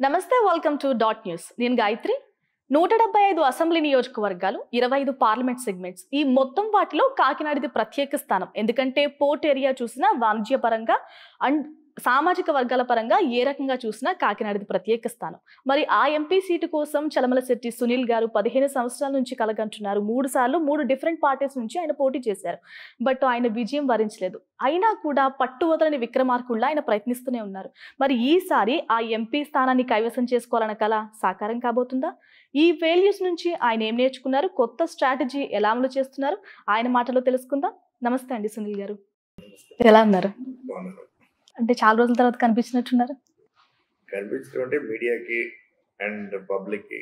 నమస్తే, welcome to dot news. నేను Gayatri. 175 assembly నియోజకవర్గాలు, 25 పార్లమెంట్ సెగ్మెంట్స్. ఈ మొత్తం వాటిలో కాకినాడది ప్రత్యేక స్థానం. ఎందుకంటే పోర్ట్ ఏరియా చూసినా, వాణిజ్యపరంగా అండ్ సామాజిక వర్గాల పరంగా ఏ రకంగా చూసినా కాకినాడది ప్రత్యేక స్థానం. మరి ఆ ఎంపీ సీటు కోసం చలమలశెట్టి సునీల్ గారు 15 సంవత్సరాల నుంచి కలగంటున్నారు. 3 సార్లు 3 డిఫరెంట్ పార్టీస్ నుంచి ఆయన పోటీ చేశారు. బట్ ఆయన విజయం వరించలేదు. అయినా కూడా పట్టు వదలని విక్రమార్కుల్లా ఆయన ప్రయత్నిస్తూనే ఉన్నారు. మరి ఈసారి ఆ ఎంపీ స్థానాన్ని కైవసం చేసుకోవాలన్న కల సాకారం కాబోతుందా? ఈ ఫెయిల్యూర్స్ నుంచి ఆయన ఏం నేర్చుకున్నారు? కొత్త స్ట్రాటజీ ఎలా అమలు చేస్తున్నారు? ఆయన మాటలో తెలుసుకుందాం. నమస్తే అండి సునీల్ గారు, ఎలా ఉన్నారు? అంటే చాలా రోజుల తర్వాత కనిపించినట్టున్నారు. కనిపించడం అంటే మీడియాకి అండ్ పబ్లిక్ కి,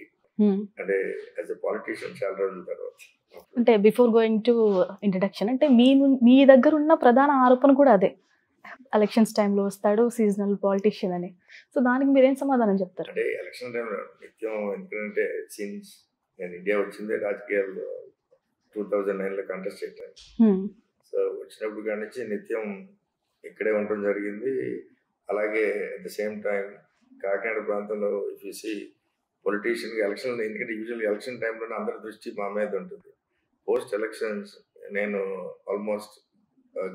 అంటే యాజ్ ఎ పొలిటీషియన్ చాలా రోజుల తర్వాత. అంటే బిఫోర్ గోయింగ్ టు ఇంట్రడక్షన్, అంటే మీ దగ్గర ఉన్న ప్రధాన ఆరోపణ కూడా అదే, ఎలక్షన్స్ టైంలో వస్తాడు సీజనల్ పాలిటీషియన్ అని. సో దానికి మీరేం సమాధానం చెప్తారు? అంటే ఎలక్షన్ టైంలో నిత్యం, ఎందుకంటే సిన్స్ నేను ఇండియా వచ్చిందే రాజకీయాల్లో 2009లో కంటెస్ట్ చేశాను. సో వచ్చినప్పుడు కాడి నుంచి నిత్యం ఇక్కడే ఉండడం జరిగింది. అలాగే at the same time Kakinada ప్రాంతంలో ఇఫ్ యూ సీ పొలిటీషియన్కి ఎలక్షన్, ఎందుకంటే యూజువల్ ఎలక్షన్ టైంలోనే అందరి దృష్టి మా మీద ఉంటుంది. పోస్ట్ ఎలక్షన్స్ నేను ఆల్మోస్ట్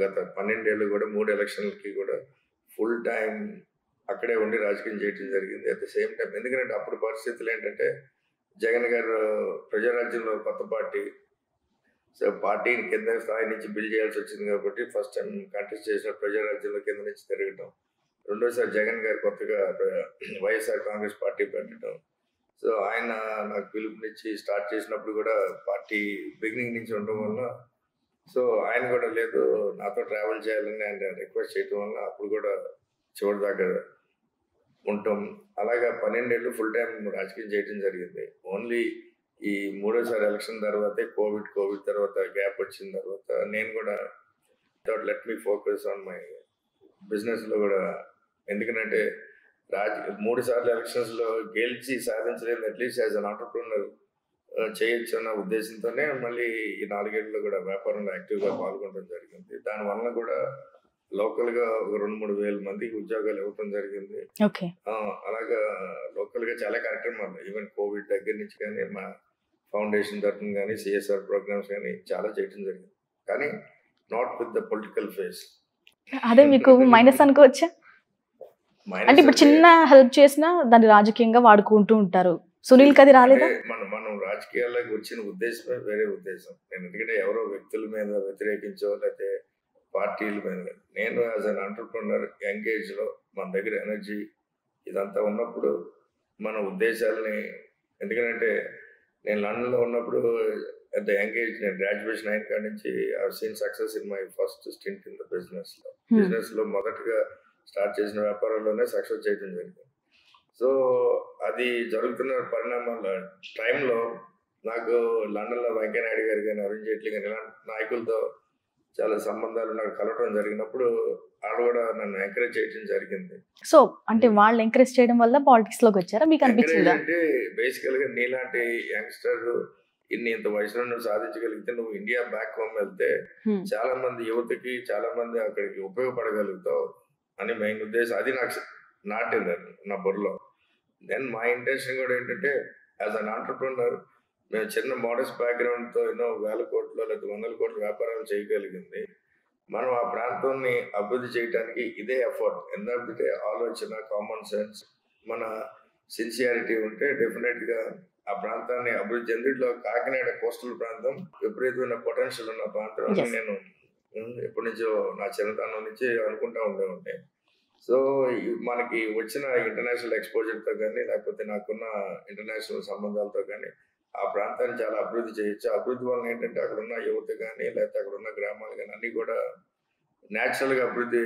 గత 12 ఏళ్ళు కూడా 3 ఎలక్షన్లకి కూడా ఫుల్ టైం అక్కడే ఉండి రాజకీయం చేయడం జరిగింది. అట్ ద సేమ్ టైం ఎందుకంటే అప్పుడు పరిస్థితులు ఏంటంటే జగన్ గారు ప్రజారాజ్యంలో కొత్త పార్టీ, సో పార్టీని కింద స్థాయి నుంచి బిల్డ్ చేయాల్సి వచ్చింది కాబట్టి ఫస్ట్ టైం కంటెస్ట్ చేసిన ప్రజారాజ్యంలో కింద నుంచి తిరగటం, రెండోసారి జగన్ గారు కొత్తగా వైఎస్ఆర్ కాంగ్రెస్ పార్టీ పెట్టడం. సో ఆయన నాకు పిలుపునిచ్చి స్టార్ట్ చేసినప్పుడు కూడా పార్టీ బిగినింగ్ నుంచి ఉండడం వల్ల, సో ఆయన కూడా లేదు నాతో ట్రావెల్ చేయాలని ఆయన రిక్వెస్ట్ చేయడం వల్ల అప్పుడు కూడా చివరి దాకా ఉంటాం. అలాగా 12 ఏళ్ళు ఫుల్ టైం రాజకీయం చేయడం జరిగింది. ఓన్లీ ఈ మూడోసారి ఎలక్షన్ తర్వాతే కోవిడ్ తర్వాత గ్యాప్ వచ్చిన తర్వాత నేను కూడా let me focus on my బిజినెస్లో కూడా, ఎందుకంటే 3 సార్లు ఎలక్షన్స్లో గెలిచి సాధించలేదు, అట్లీస్ట్ యాజ్ అన్ ఆంటర్ప్రెన్యూర్ చేయొచ్చు అన్న ఉద్దేశంతోనే మళ్ళీ ఈ 4 ఏళ్ళలో కూడా వ్యాపారంలో యాక్టివ్గా పాల్గొనడం జరిగింది. దానివల్ల కూడా లోకల్గా ఒక 2-3 వేల మందికి ఉద్యోగాలు ఇవ్వడం జరిగింది. అలాగా లోకల్గా చాలా కార్యక్రమాలు, ఈవెన్ కోవిడ్ దగ్గర నుంచి కానీ మా ఫౌండేషన్ తరఫున కానీ సిఎస్ఆర్ ప్రోగ్రామ్స్ కానీ చాలా చేయడం జరిగింది. కానీ not with the political face. అదే మీకు మైనస్ అనుకోవచ్చా? అంటే ఇప్పుడు చిన్న హెల్ప్ చేసినా దాన్ని రాజకీయంగా వాడుకుంటూ ఉంటారు. సునీల్ కది రాలేదా? మనం రాజకీయాల్లోకి వచ్చిన ఉద్దేశమే వేరే ఉద్దేశం. నేను ఎందుకంటే ఎవరో వ్యక్తుల మీద వ్యతిరేకించో లేకపోతే పార్టీల మీద, నేను యాజ్ అన్ ఎంటర్‌ప్రెన్యూర్ యంగ్ ఏజ్లో మన దగ్గర ఎనర్జీ ఇదంతా ఉన్నప్పుడు మన ఉద్దేశాలని, ఎందుకంటే నేను లండన్లో ఉన్నప్పుడు అట్ ద యంగ్ ఏజ్, నేను గ్రాడ్యుయేషన్ అయిన కాడి నుంచి I seen success in my first stint in the బిజినెస్లో మొదటగా స్టార్ట్ చేసిన వ్యాపారంలోనే సక్సెస్ చేయడం జరిగింది. సో అది జరుగుతున్న పరిణామాల టైంలో నాకు లండన్లో వెంకయ్యనాయుడు గారు కానీ అరుణ్ జైట్లీ కానీ ఇలాంటి నాయకులతో చాలా సంబంధాలు నాకు కలవడం జరిగినప్పుడు వాళ్ళు కూడా నన్ను ఎంకరేజ్ చేయడం జరిగింది. సో అంటే వాళ్ళు ఎంకరేజ్ చేయడం వల్ల పాలిటిక్స్ లోకి వచ్చారా మీకు అనిపించింది? అంటే బేసికల్ గా నీలాంటి యంగ్స్టర్ ఇంత వయసులో నువ్వు సాధించగలిగితే నువ్వు ఇండియా బ్యాక్ హోమ్ వెళ్తే చాలా మంది యువతకి చాలా మంది అక్కడికి ఉపయోగపడగలుగుతావు అని మెయిన్ ఉద్దేశం. అది నాకు నాటింది నా బుర్రలో. దెన్ మా ఇంటెన్షన్ కూడా ఏంటంటే యాజ్ అన్ ఆంటర్‌ప్రెన్యూర్ మేము చిన్న మోడస్ట్ బ్యాక్గ్రౌండ్తో ఎన్నో వేల కోట్లు లేదా 100 కోట్ల వ్యాపారాలు చేయగలిగింది. మనం ఆ ప్రాంతాన్ని అభివృద్ధి చేయడానికి ఇదే ఎఫర్ట్, ఎందుకంటే ఆలోచన, కామన్ సెన్స్, మన సిన్సియారిటీ ఉంటే డెఫినెట్గా ఆ ప్రాంతాన్ని అభివృద్ధి చెందిట్లో కాకినాడ కోస్టల్ ప్రాంతం విపరీతమైన పొటెన్షియల్ ఉన్న ప్రాంతం అని నేను ఎప్పటి నుంచో నా చిన్నతనం నుంచి అనుకుంటా ఉండే. సో మనకి వచ్చిన ఇంటర్నేషనల్ ఎక్స్పోజర్తో కానీ లేకపోతే నాకున్న ఇంటర్నేషనల్ సంబంధాలతో కానీ ఆ ప్రాంతాన్ని చాలా అభివృద్ధి చేయొచ్చు. అభివృద్ధి వల్ల ఏంటంటే అక్కడ ఉన్న యువత కానీ లేకపోతే అక్కడ ఉన్న గ్రామాలు కానీ అన్ని కూడా న్యాచురల్గా అభివృద్ధి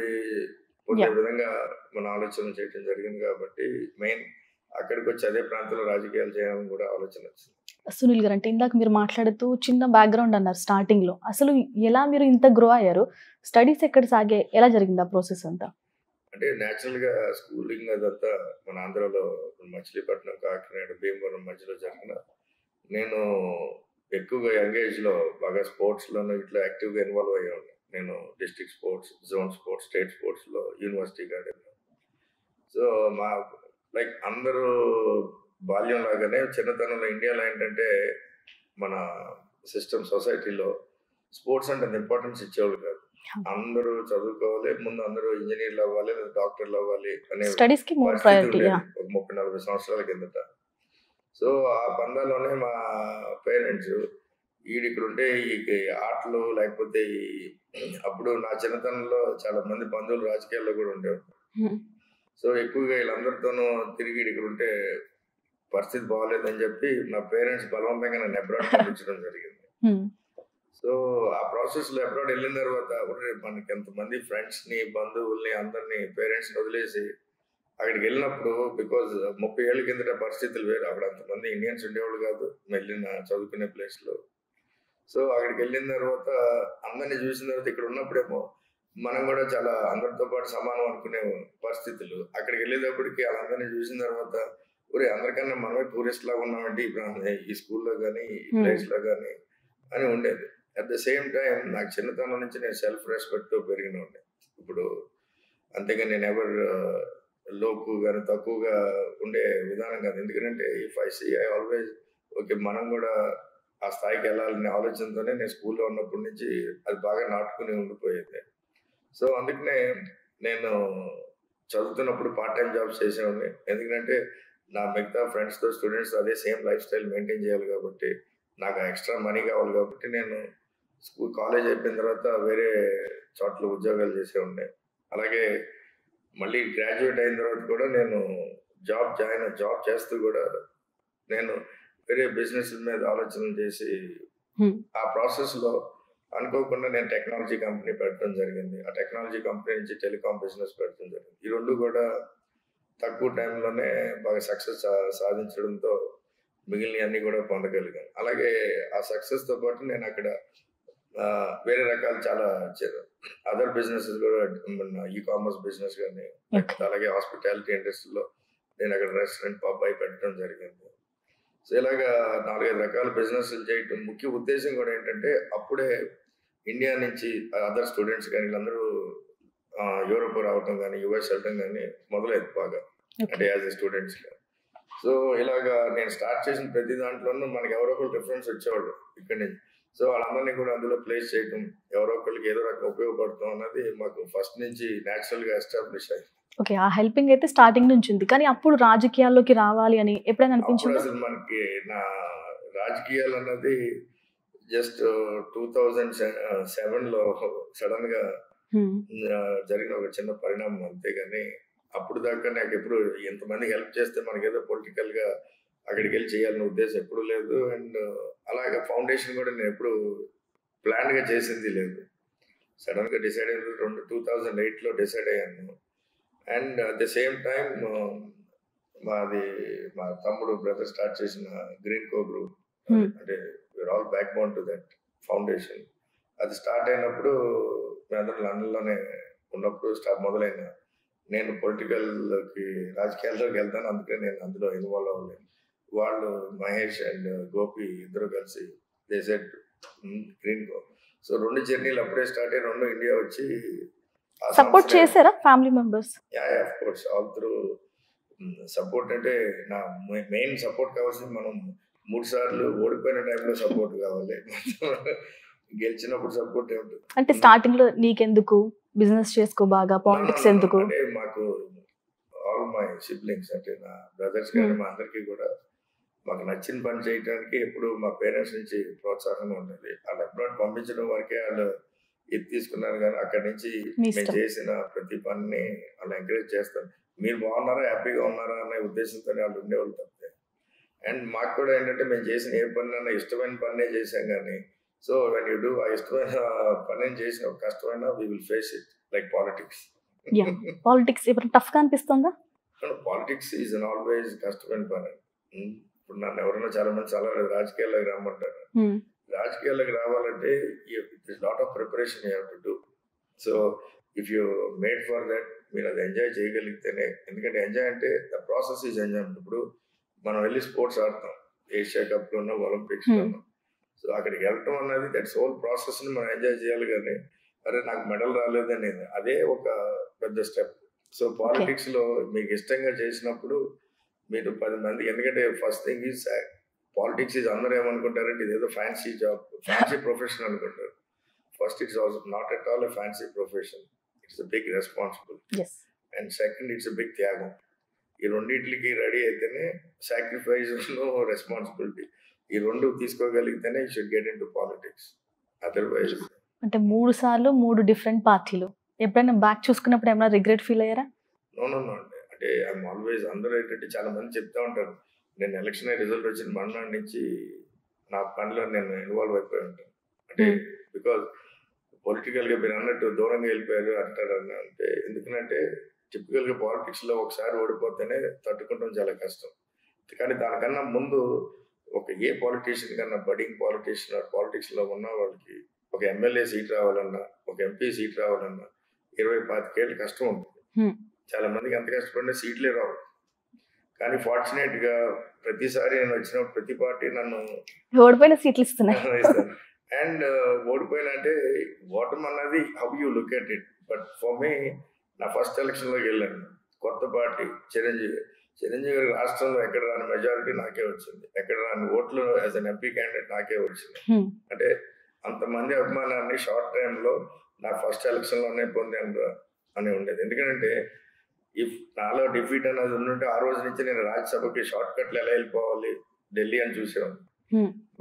పొందే విధంగా మన ఆలోచన చేయడం జరిగింది. కాబట్టి మెయిన్ అక్కడికి వచ్చి అదే ప్రాంతంలో రాజకీయాలు చేయాలని కూడా ఆలోచన వచ్చింది. సునీల్ గారు, అంటే ఇందాక మీరు మాట్లాడుతూ చిన్న బ్యాక్గ్రౌండ్ అన్నారు స్టార్టింగ్ లో, అసలు ఎలా మీరు ఇంత గ్రో అయ్యారు? స్టడీస్ ఎక్కడ సాగే, ఎలా జరిగింది ఆ ప్రాసెస్ అంతా? అంటే న్యాచురల్గా స్కూలింగ్ అదంతా మన ఆంధ్రాలో మచిలీపట్నం, కాకినాడ, భీమవరం మధ్యలో జరిగిన, నేను ఎక్కువగా యంగ్ ఏజ్లో బాగా స్పోర్ట్స్లోనూ ఇట్లా యాక్టివ్గా ఇన్వాల్వ్ అయ్యాను. నేను district sports, zone sports, state స్పోర్ట్స్లో యూనివర్సిటీ గార్డెన్లో. సో మా లైక్ అందరూ బాల్యం లాగానే చిన్నతనంలో ఇండియాలో ఏంటంటే మన సిస్టమ్ సొసైటీలో స్పోర్ట్స్ అంటే ఇంపార్టెన్స్ ఇచ్చేవాళ్ళు కాదు. అందరూ చదువుకోవాలి, ముందు అందరూ ఇంజనీర్లు అవ్వాలి లేదా డాక్టర్లు అవ్వాలి అనే స్టడీస్ కి మోర్ పరిస్థితి ప్రయారిటీ. ఉండేది ఒక 30-40 సంవత్సరాల కిందట. సో ఆ పందాల్లోనే మా పేరెంట్స్ ఇక్కడ ఉంటే ఈ ఆటలు లేకపోతే అప్పుడు నా చిన్నతనంలో చాలా మంది బంధువులు రాజకీయాల్లో కూడా ఉండేవారు. సో ఎక్కువగా వీళ్ళందరితోనూ తిరిగి ఇక్కడ ఉంటే పరిస్థితి బాగోలేదని చెప్పి నా పేరెంట్స్ బలవంతంగా నన్ను అబ్రాడ్ పంపించడం జరిగింది. సో ఆ ప్రాసెస్ లో అబ్రాడ్ వెళ్ళిన తర్వాత మనకి ఎంతమంది ఫ్రెండ్స్ ని బంధువుల్ని అందరినీ పేరెంట్స్ ని వదిలేసి అక్కడికి వెళ్ళినప్పుడు బికాజ్ 30 ఏళ్ళ కిందట పరిస్థితులు వేరు. అక్కడ అంతమంది ఇండియన్స్ ఉండేవాళ్ళు కాదు వెళ్ళిన చదువుకునే ప్లేస్ లో. సో అక్కడికి వెళ్ళిన తర్వాత అందరినీ చూసిన తర్వాత ఇక్కడ ఉన్నప్పుడేమో మనం కూడా చాలా అందరితో పాటు సమానం అనుకునే పరిస్థితులు. అక్కడికి వెళ్ళేటప్పటికి వాళ్ళందరినీ చూసిన తర్వాత అందరికన్నా మనమే టూరిస్ట్ లాగా ఉన్నామంటే ఈ స్కూల్లో కానీ ఈ ప్లేస్ లో కానీ అని ఉండేది. అట్ ద సేమ్ టైం నాకు చిన్నతనం నుంచి నేను సెల్ఫ్ రెస్పెక్ట్ పెరిగిన ఉండే. ఇప్పుడు అంతేగా నేను ఎవరు లోకు కానీ తక్కువగా ఉండే విధానం కాదు. ఎందుకంటే if I see I always okay మనం కూడా ఆ స్థాయికి వెళ్ళాలనే ఆలోచనతోనే నేను స్కూల్లో ఉన్నప్పటి నుంచి అది బాగా నాటుకుని ఉండిపోయేది. సో అందుకనే నేను చదువుతున్నప్పుడు పార్ట్ టైం జాబ్స్ చేసేవాడిని. ఎందుకంటే నా మిగతా ఫ్రెండ్స్తో స్టూడెంట్స్ అదే సేమ్ లైఫ్ స్టైల్ మెయింటైన్ చేయాలి కాబట్టి నాకు ఎక్స్ట్రా మనీ కావాలి కాబట్టి నేను కాలేజ్ అయిపోయిన తర్వాత వేరే చోట్ల ఉద్యోగాలు చేసేవాడిని. అలాగే మళ్ళీ గ్రాడ్యుయేట్ అయిన తర్వాత కూడా నేను జాబ్ చేస్తూ కూడా నేను వేరే బిజినెస్ మీద ఆలోచన చేసి ఆ ప్రాసెస్ లో అనుకోకుండా నేను టెక్నాలజీ కంపెనీ పెట్టడం జరిగింది. ఆ టెక్నాలజీ కంపెనీ నుంచి టెలికాం బిజినెస్ పెట్టడం జరిగింది. ఈ రెండు కూడా తక్కువ టైంలోనే బాగా సక్సెస్ సాధించడంతో మిగిలిన అన్ని కూడా పొందగలిగాను. అలాగే ఆ సక్సెస్ తో పాటు నేను అక్కడ వేరే రకాలు చాలా అదర్ బిజినెస్ కూడా ఈ కామర్స్ బిజినెస్ కానీ అలాగే హాస్పిటాలిటీ ఇండస్ట్రీలో నేను అక్కడ రెస్టారెంట్ పబ్ అయి పెట్టడం జరిగింది. సో ఇలాగా 4-5 రకాల బిజినెస్ చేయటం ముఖ్య ఉద్దేశం కూడా ఏంటంటే అప్పుడే ఇండియా నుంచి అదర్ స్టూడెంట్స్ కానీ వీళ్ళందరూ యూరోప్ రావటం కానీ యుఎస్ వెళ్ళటం కానీ మొదలైంది బాగా, అంటే యాజ్ ఎ స్టూడెంట్స్. సో ఇలాగా నేను స్టార్ట్ చేసిన ప్రతి దాంట్లోనూ మనకి ఎవరో ఒకరు డిఫరెన్స్ వచ్చేవాళ్ళు ఇక్కడి నుంచి. సో వాళ్ళందరినీ కూడా అందులో ప్లేస్ చేయటం, ఎవరో ఒకరికి ఏదో రకంగా ఉపయోగపడతాం అన్నది మాకు ఫస్ట్ నుంచి న్యాచురల్ గా ఎస్టాబ్లిష్ అయింది. ఓకే, ఆ హెల్పింగ్ అయితే స్టార్టింగ్ నుంచి ఉంది. కానీ అప్పుడు రాజకీయాల్లోకి రావాలి అని ఎప్పుడైనా అనిపించింది? అసలు మనకి నా రాజకీయాలు అన్నది జస్ట్ 2007లో సడన్ గా జరిగిన ఒక చిన్న పరిణామం అంతేగాని అప్పుడు దాకా నాకు ఎప్పుడు ఎంతమంది హెల్ప్ చేస్తే మనకేదో పొలిటికల్ గా అక్కడికి వెళ్ళి చేయాలనే ఉద్దేశం ఎప్పుడు లేదు. అండ్ అలాగే ఫౌండేషన్ కూడా నేను ఎప్పుడు ప్లాన్ గా చేసింది లేదు. సడన్ గా డిసైడ్ అయ్యింది 2008లో డిసైడ్ అయ్యాను. And at the same time మా తమ్ముడు బ్రదర్ స్టార్ట్ చేసిన గ్రీన్ కో గ్రూప్, అంటే we are all backbone to that foundation. అది స్టార్ట్ అయినప్పుడు మేమందరం లండన్లోనే ఉన్నప్పుడు మొదలైన నేను పొలిటికల్కి రాజకీయాల్లోకి వెళ్తాను, అందుకని నేను అందులో ఇన్వాల్వ్ అవ్వలేను. వాళ్ళు మహేష్ అండ్ గోపి ఇద్దరు కలిసి they said green co. So 2 జర్నీలు అప్పుడే స్టార్ట్ అయ్యి 2 ఇండియా వచ్చి సపోర్ట్ చేశారా family members? Of course all through support. అంటే నా మెయిన్ సపోర్ట్ కావాల్సింది మనం 3 సార్లు ఓడిపోయిన టైంలో సపోర్ట్ కావాలి, గెలిచినప్పుడు సపోర్ట్ ఏముంటుంది. అంటే స్టార్టింగ్ లో నీకెందుకు బిజినెస్ చేసుకో బాగా, పాలిటిక్స్ ఎందుకు? అంటే మాకు ఆల్ మై సిబ్లింగ్స్ అంటే నా బ్రదర్స్ కానీ మా అందరికీ కూడా మాకు నచ్చిన పని చేయడానికి ఎప్పుడు మా పేరెంట్స్ నుంచి ప్రోత్సాహం ఉండేది. వాళ్ళు అబ్రాడ్ పంపించడం వరకే వాళ్ళు ఇది తీసుకున్నారు, కానీ అక్కడి నుంచి మేము చేసిన ప్రతి పనిని వాళ్ళు ఎంకరేజ్ చేస్తారు. మీరు బాగున్నారా, హ్యాపీగా ఉన్నారా అనే ఉద్దేశంతో వాళ్ళు ఉండేవాళ్ళు తప్పితే. అండ్ మాకు కూడా ఏంటంటే మేము చేసిన ఏ పని ఇష్టమైన పనే చేసాం. కానీ సో వెన్ యూ డూ ఆ ఇష్టమైన పని చేసిన కష్టమైన we will face it like politics. Politics ఇప్పుడు టఫ్ గా అనిపిస్తుందా? పాలిటిక్స్ ఈజ్ ఆల్వేస్ కష్టమైన పని. ఇప్పుడు నన్ను ఎవరైనా చాలా మంది చాలా రాజకీయాల్లోకి రమ్మంటారు. రాజకీయాల్లోకి రావాలంటే lot of preparation you have to do. So if you made for that మీరు అది ఎంజాయ్ చేయగలిగితేనే, ఎందుకంటే ఎంజాయ్ అంటే ద ప్రాసెస్ ఈజ్ ఎంజాయ్. ఇప్పుడు మనం వెళ్ళి స్పోర్ట్స్ ఆడతాం, ఏషియా కప్ లోనో ఒలింపిక్స్ లోనో. సో అక్కడికి వెళ్ళటం అన్నది దట్స్ హోల్ ప్రాసెస్ ని మనం ఎంజాయ్ చేయాలి. కానీ అరే నాకు మెడల్ రాలేదనేది అదే ఒక పెద్ద స్టెప్. సో పాలిటిక్స్ లో మీకు ఇష్టంగా చేసినప్పుడు మీరు 10 మంది, ఎందుకంటే first thing is politics is అందరూ ఏమనుకుంటారంటే ఇదేదో ఫ్యాన్సీ జాబ్, ఫ్యాన్సీ ప్రొఫెషన్ అనుకుంటారు. First it's also not at all a fancy profession, it's a big responsibility. And second it's a big త్యాగం. ఈ రెండింటికి రెడీ అయితేనే సాక్రిఫైస్ రెస్పాన్సిబిలిటీ, ఈ రెండు తీసుకోగలిగితేనే you should get into politics. Otherwise అంటే 3 సార్లు 3 డిఫరెంట్ పార్టీలు, ఎప్పుడైనా బ్యాక్ చూసుకున్నప్పుడు ఏమైనా రిగ్రెట్ ఫీల్ అయ్యారా? నో అండి. అంటే ఐఎమ్ ఆల్వేస్, అందరూ ఏంటంటే చాలా మంది చెప్తా ఉంటారు, నేను ఎలక్షన్ రిజల్ట్ వచ్చిన మన్నాడు నుంచి నా పనిలో నేను ఇన్వాల్వ్ అయిపోయి ఉంటాను. అంటే బికాజ్ పొలిటికల్ గా మీరు అన్నట్టు దూరంగా వెళ్ళిపోయారు అంటారు అంటే, ఎందుకంటే టిపికల్ గా పాలిటిక్స్ లో ఒకసారి ఓడిపోతేనే తట్టుకుంటాం చాలా కష్టం. కానీ దానికన్నా ముందు ఏ పాలిటీషియన్ కన్నా బడింగ్ పాలిటీషియన్ పాలిటిక్స్ లో ఉన్న వాళ్ళకి ఒక ఎమ్మెల్యే సీట్ రావాలన్నా, ఒక ఎంపీ సీట్ రావాలన్నా 20-25 ఏళ్ళు కష్టం ఉంటుంది. చాలా మందికి అంత కష్టపడినా సీట్లే రావు. కానీ ఫార్చునేట్ గా ప్రతిసారి నేను వచ్చిన ప్రతి పార్టీ నన్ను ఓడిపోయిన సీట్లు ఇస్తున్నాయి. అండ్ ఓడిపోయిన అంటే ఓటం అన్నది how you look at it. But for me, నా ఫస్ట్ ఎలక్షన్ లోకి వెళ్ళాను, కొత్త పార్టీ చిరంజీవి గారి రాష్ట్రంలో ఎక్కడ రాని మెజారిటీ నాకే వచ్చింది, ఎక్కడ రాని ఓట్లు యాజ్ అన్ ఎంపీ క్యాండిడేట్ నాకే వచ్చింది. అంటే అంతమంది అభిమానాన్ని షార్ట్ టైంలో నా ఫస్ట్ ఎలక్షన్ లోనే పొందాను అని ఉండేది. ఎందుకంటే ఇఫ్ నాలో డిఫీట్ అనేది ఉంటే ఆ రోజు నుంచి నేను రాజ్యసభకి షార్ట్ కట్లు ఎలా వెళ్ళిపోవాలి ఢిల్లీ అని చూసేవాడిని.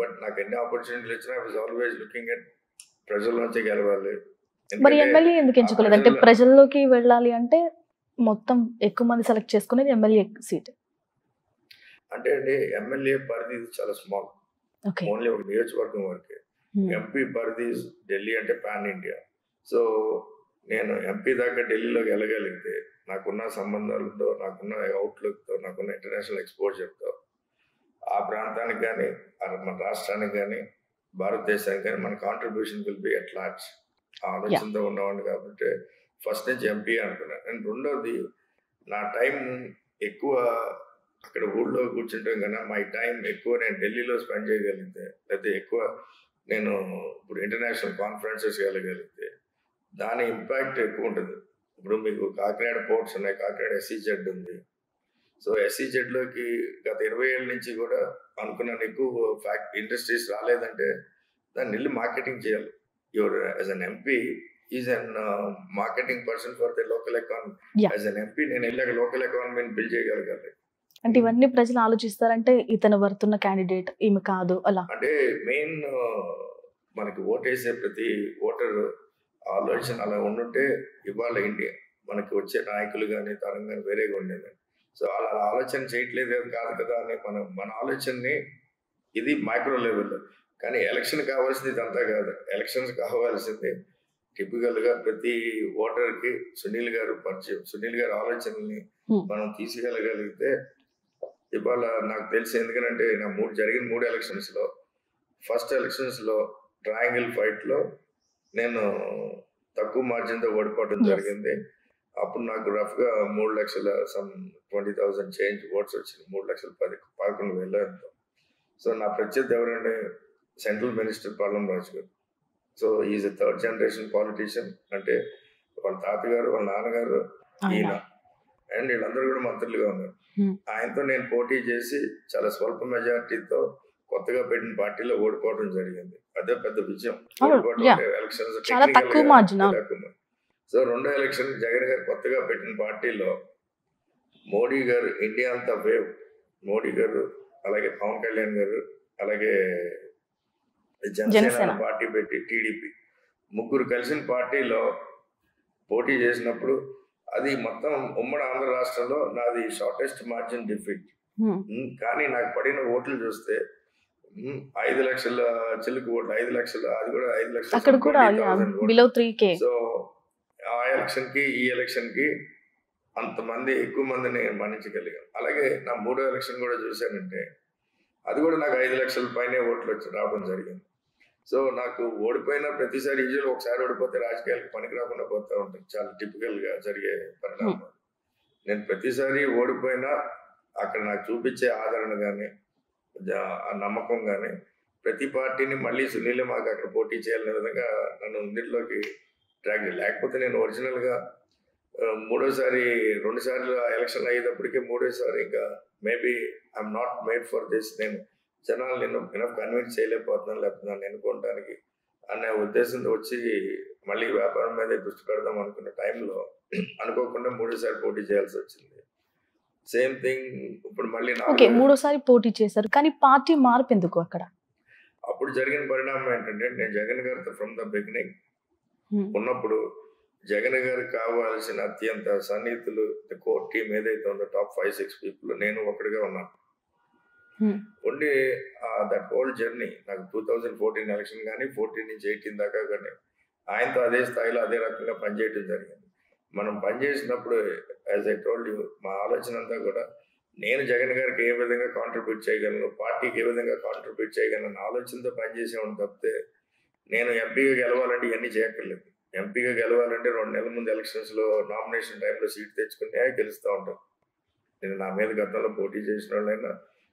బట్ నాకు ఎన్ని ఆపర్చునిటీలు వచ్చినా I was always looking at ప్రజల్లోంచి గెలవాలి. మరి ఎమ్మెల్యే ఎందుకు ఎంచుకోలేదు? అంటే ప్రజల్లోకి వెళ్ళాలి అంటే మొత్తం ఎక్కువ మంది సెలెక్ట్ చేసుకునేది ఎమ్మెల్యే సీట్. అంటే అండి, ఎమ్మెల్యే పరిధి చాలా స్మాల్, ఓన్లీ ఒక నియోజకవర్గం వరకే. ఎంపీ పరిధి ఢిల్లీ అంటే పాన్ ఇండియా. సో నేను ఎంపీ దాకా ఢిల్లీలోకి వెళ్ళగలిగితే నాకున్న సంబంధాలతో, నాకున్న అవుట్లుక్తో, నాకున్న ఇంటర్నేషనల్ ఎక్స్పోజర్తో ఆ ప్రాంతానికి కానీ, మన రాష్ట్రానికి కానీ, భారతదేశానికి కానీ మన contribution will be at large. ఆ ఆలోచనతో ఉన్నవాడిని కాబట్టి ఫస్ట్ నుంచి ఎంపీ అనుకున్నాను. అండ్ రెండోది, నా టైం ఎక్కువ అక్కడ ఊళ్ళో కూర్చుంటాం కన్నా మై టైం ఎక్కువ నేను ఢిల్లీలో స్పెండ్ చేయగలిగితే, లేకపోతే ఎక్కువ నేను ఇప్పుడు ఇంటర్నేషనల్ కాన్ఫరెన్సెస్ వెళ్ళగలిగితే దాని ఇంపాక్ట్ ఎక్కువ ఉంటుంది. ఇప్పుడు మీకు కాకినాడ పోర్ట్స్ ఉన్నాయి, కాకినాడ SEZ ఉంది. సో SEZలోకి గత 20 ఏళ్ళ నుంచి కూడా అనుకున్నాను, ఎక్కువ ఇండస్ట్రీస్ రాలేదంటే దాన్ని వెళ్ళి మార్కెటింగ్ చేయాలి. Your as an MP is an marketing person for the local economy. As an MP నేను వెళ్ళాక లోకల్ ఎకానమీని బిల్డ్ చేయగలగాలి. అంటే ఇవన్నీ ప్రజలు ఆలోచిస్తారంటే ఇతను వర్తున్న క్యాండిడేట్, ఈమె కాదు అలా. అంటే మెయిన్ మనకి ఓటేసే ప్రతి ఓటర్ ఆలోచన అలా ఉండుంటే ఇవాళ ఇండియా మనకి వచ్చే నాయకులు కానీ తరం కానీ వేరేగా ఉండేది. సో అలా ఆలోచన చేయట్లేదు కాదు కదా అని మన ఆలోచనని, ఇది మైక్రో లెవెల్లో. కానీ ఎలక్షన్ కావాల్సింది ఇదంతా కాదు. ఎలక్షన్స్ కావాల్సింది టిపికల్ గా ప్రతి ఓటర్కి సునీల్ గారు పరిచయం, సునీల్ గారి ఆలోచనల్ని మనం తీసుకెళ్ళగలిగితే ఇవాళ నాకు తెలిసి, ఎందుకంటే నా జరిగిన 3 ఎలక్షన్స్ లో ఫస్ట్ ఎలక్షన్స్ లో ట్రయాంగిల్ ఫైట్ లో నేను తక్కువ మార్జిన్ తో ఓడిపోవడం జరిగింది. అప్పుడు నాకు రఫ్ గా 3,20,000 చేంజ్ ఓట్స్ వచ్చింది, 3,11,000 ఎంతో. సో నా ప్రత్యర్థి ఎవరంటే సెంట్రల్ మినిస్టర్ పార్లం రాజు గారు. So is 3rd generation politician. అంటే వాళ్ళ తాతగారు, వాళ్ళ నాన్నగారు, ఈయన అండ్ వీళ్ళందరూ కూడా మంత్రులుగా ఉన్నారు. ఆయనతో నేను పోటీ చేసి చాలా స్వల్ప మెజారిటీతో కొత్తగా పెట్టిన పార్టీలో ఓడిపోవడం జరిగింది. అదే పెద్ద విజయం. ఎలక్షన్స్ సో రెండో ఎలక్షన్ జగన్ గారు కొత్తగా పెట్టిన పార్టీలో మోడీ గారు ఇండియా అంతా వేవ్, మోడీ గారు అలాగే పవన్ కళ్యాణ్ గారు అలాగే జనసేన పార్టీ పెట్టి టీడీపీ ముగ్గురు కలిసిన పార్టీలో పోటీ చేసినప్పుడు అది మొత్తం ఉమ్మడి ఆంధ్ర రాష్ట్రంలో నాది షార్టెస్ట్ మార్జిన్ డిఫీట్. కానీ నాకు పడిన ఓట్లు చూస్తే 5 లక్షల చిలుకు ఓట్లు, 5 లక్షలు, అది కూడా 5 లక్షలు. సో ఆ ఎలక్షన్ కి ఈ ఎలక్షన్ కి అంతమంది ఎక్కువ మందిని మన్నించగలిగాం. అలాగే నా 3వ ఎలక్షన్ కూడా చూశానంటే అది కూడా నాకు 5 లక్షల పైనే ఓట్లు రావడం జరిగింది. సో నాకు ఓడిపోయిన ప్రతిసారి ఈజీలో ఒకసారి ఓడిపోతే రాజకీయాలకు పనికి రాకుండా పోతూ ఉంటుంది, చాలా టిపికల్ గా జరిగే పరిణామాలు. నేను ప్రతిసారి ఓడిపోయినా అక్కడ నాకు చూపించే ఆదరణ కానీ ఆ నమ్మకం కానీ ప్రతి పార్టీని మళ్ళీ సునీలే మాకు అక్కడ పోటీ చేయాలనే విధంగా నన్ను ఇందులోకి ట్రాక్. లేకపోతే నేను ఒరిజినల్ గా మూడోసారి 2 సార్లు ఎలక్షన్ అయ్యేటప్పటికి మూడోసారి ఇంకా maybe I'm not made for this, నేను జనాలు నేను కన్విన్స్ చేయలేకపోతున్నాను, లేకపోతే నన్ను ఎన్నుకోవడానికి అనే ఉద్దేశంతో వచ్చి మళ్ళీ వ్యాపారం మీద దృష్టి పెడదాం అనుకున్న టైంలో అనుకోకుండా 3సారి పోటీ చేయాల్సి వచ్చింది. సేమ్ థింగ్ ఇప్పుడు మళ్ళీ ఓకే, 3సారి పోటీ చేశారు, కానీ పార్టీ మార్పు ఎందుకు అక్కడ? అప్పుడు జరిగిన పరిణామం ఏంటంటే, నేను జగన్ గారితో ఫ్రమ్ ద బిగినింగ్ ఉన్నప్పుడు జగన్ గారికి కావాల్సిన అత్యంత సన్నిహితులు కోర్ టీం ఏదైతే ఉందో టాప్ 5-6 పీపుల్ నేను ఒకటిగా ఉన్నాను. ఉండి దట్ హోల్ జర్నీ నాకు 2014 ఎలక్షన్ కానీ 14 నుంచి 18 దాకా కానీ ఆయనతో అదే స్థాయిలో అదే రకంగా పనిచేయడం జరిగింది. మనం పనిచేసినప్పుడు యాజ్ ఐ టోల్డ్ యూ, మా ఆలోచన అంతా కూడా నేను జగన్ గారికి ఏ విధంగా కాంట్రిబ్యూట్ చేయగలను, పార్టీకి ఏ విధంగా కాంట్రిబ్యూట్ చేయగలను ఆలోచనతో పనిచేసేవాడిని తప్పితే నేను ఎంపీగా గెలవాలంటే ఇవన్నీ చేయక్కర్లేదు. ఎంపీగా గెలవాలంటే 2 నెలల ముందు ఎలక్షన్స్లో నామినేషన్ టైంలో సీట్ తెచ్చుకునే గెలుస్తూ ఉంటాం. నేను నా మీద గతంలో పోటీ చేసిన వాళ్ళైనా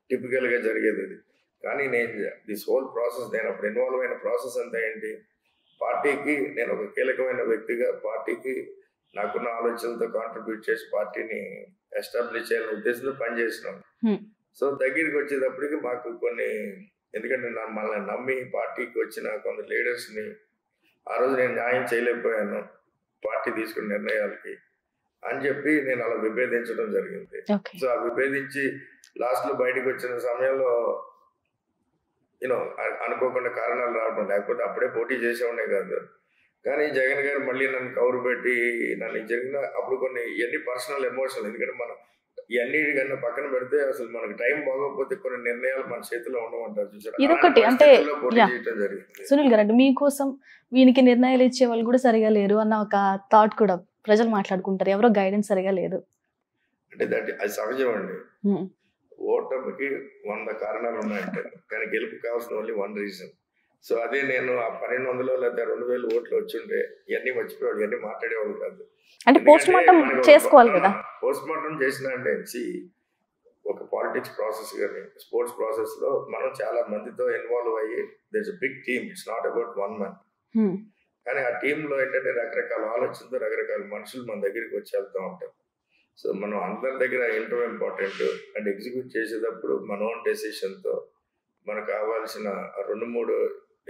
టిపికల్గా జరిగేది అది. కానీ నేను దిస్ హోల్ ప్రాసెస్, నేను అప్పుడు ఇన్వాల్వ్ అయిన ప్రాసెస్ అంతా ఏంటి, పార్టీకి నేను ఒక కీలకమైన వ్యక్తిగా పార్టీకి నాకున్న ఆలోచనలతో కాంట్రిబ్యూట్ చేసి పార్టీని ఎస్టాబ్లిష్ చేయాలనే ఉద్దేశంతో పనిచేసినాం. సో దగ్గరికి వచ్చేటప్పటికి మాకు కొన్ని, ఎందుకంటే మనల్ని నమ్మి పార్టీకి వచ్చిన కొంత లీడర్స్ని ఆ రోజు నేను న్యాయం చేయలేకపోయాను పార్టీ తీసుకున్న నిర్ణయాలకి అని చెప్పి నేను అలా విభేదించడం జరిగింది. సో ఆ విభేదించి లాస్ట్లో బయటకు వచ్చిన సమయంలో యూనో అనుకోకుండా కారణాలు రావడం, లేకపోతే అప్పుడే పోటీ చేసేవాడే కాదు. కానీ జగన్ గారు మళ్ళీ నన్ను కౌరు పెట్టి నన్ను జరిగిన అప్పుడు కొన్ని ఇవన్నీ పర్సనల్ ఎమోషనల్, ఎందుకంటే మనం ఇవన్నీ కన్నా పక్కన పెడితే అసలు మనకు టైం బాగోకపోతే కొన్ని నిర్ణయాలు మన చేతిలో ఉండమంటారు చూసారు. ఇదొకటి అంటే సునీల్ గారు, అంటే మీకోసం వీనికి నిర్ణయాలు ఇచ్చే వాళ్ళు కూడా సరిగా లేరు అన్న ఒక థాట్ కూడా ప్రజలు మాట్లాడుకుంటారు, ఎవరో గైడెన్స్ సరిగా లేదు అంటే అది సహజం అండి. ఓటమికి 100 కారణాలు ఉన్నాయంటే, కానీ గెలుపు కావాల్సిన ఓన్లీ 1 రీజన్. సో అదే నేను ఆ 1200 లేదా 2000 ఓట్లు వచ్చుంటే ఇవన్నీ మర్చిపోయాడు, ఇవన్నీ మాట్లాడేవాళ్ళు కాదు. అంటే పోస్ట్ మార్టం చేసుకోవాలి కదా. పోస్ట్ మార్టం చేసిన అంటే ఒక పాలిటిక్స్ ప్రాసెస్ కానీ స్పోర్ట్స్ ప్రాసెస్ లో మనం చాలా మందితో ఇన్వాల్వ్ అయ్యి there is big team, it's not about 1 man. కానీ ఆ టీంలో ఏంటంటే రకరకాల ఆలోచనతో రకరకాల మనుషులు మన దగ్గరికి వచ్చి వెళ్తూ ఉంటారు. సో మనం అందరి దగ్గర ఇంటర్ ఇంపార్టెంట్ అండ్ ఎగ్జిక్యూట్ చేసేటప్పుడు మన ఓన్ డెసిషన్తో మనకు కావాల్సిన 2-3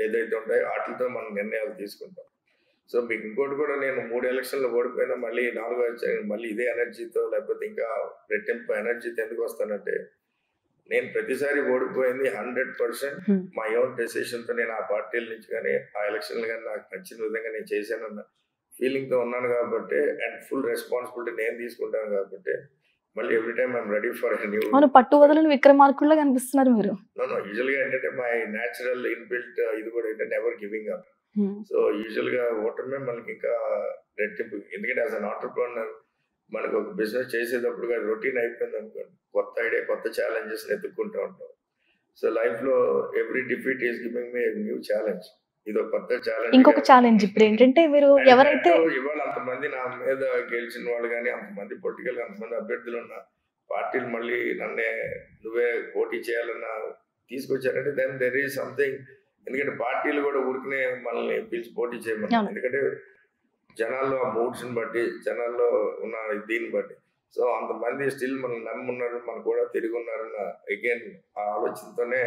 ఏదైతే ఉంటాయో వాటితో మనం నిర్ణయాలు తీసుకుంటాం. సో మీకు ఇంకోటి కూడా, నేను 3 ఎలక్షన్లు ఓడిపోయినా మళ్ళీ 4 మళ్ళీ ఇదే ఎనర్జీతో లేకపోతే ఇంకా రెట్టింపు ఎనర్జీతో ఎందుకు వస్తానంటే, నేను ప్రతిసారి ఓడిపోయింది 100% మా ఓన్ డెసిషన్తో. నేను ఆ పార్టీల నుంచి కానీ ఆ ఎలక్షన్లు కానీ నాకు నచ్చిన విధంగా నేను చేశానన్న ఫీలింగ్తో ఉన్నాను కాబట్టి, అండ్ ఫుల్ రెస్పాన్సిబిలిటీ నేను తీసుకుంటాను కాబట్టి మళ్ళీ every time I'm ready for new. పట్టు వదలని విక్రమార్కుల్లా కనిపిస్తున్నారు మీరు. యూజువల్గా ఏంటంటే మై న్యాచురల్ ఇన్బిల్ట్ ఇది కూడా ఏంటంటే ఎవర్ గివింగ్ అప్. సో యూజువల్గా ఓటమే మనకి ఇంకా రెట్టింపు, ఎందుకంటే యాజ్ అన్ ఆంటర్‌ప్రెన్యూర్ మనకు ఒక బిజినెస్ చేసేటప్పుడు కానీ రొటీన్ అయిపోయింది అనుకోండి, కొత్త ఐడియా కొత్త ఛాలెంజెస్ ఎత్తుక్కుంటూ ఉంటాం. సో లైఫ్లో every defeat is giving me new challenge. ఇది ఒక కొత్త ఛాలెంజ్. ఇంకొక ఛాలెంజ్ ఇప్పుడు ఏంటంటే, మీరు ఎవరైతే ఇవాళ అంతమంది నా మీద గెలిచిన వాళ్ళు కానీ అంతమంది పొలిటికల్ అంతమంది అభ్యర్థులు ఉన్న పార్టీలు మళ్ళీ నన్నే నువ్వే పోటీ చేయాలన్న తీసుకొచ్చారంటే దెన్ దెర్ ఈజ్ సంథింగ్. ఎందుకంటే పార్టీలు కూడా ఊరికనే మనల్ని పిలిచి పోటీ చేయమని, ఎందుకంటే జనాల్లో ఆ మూడ్స్ని బట్టి జనాల్లో ఉన్న దీన్ని బట్టి. సో అంతమంది స్టిల్ మనం నమ్మున్నారు, మనకు కూడా తిరిగి ఉన్నారన్న అగైన్ ఆ ఆలోచనతోనే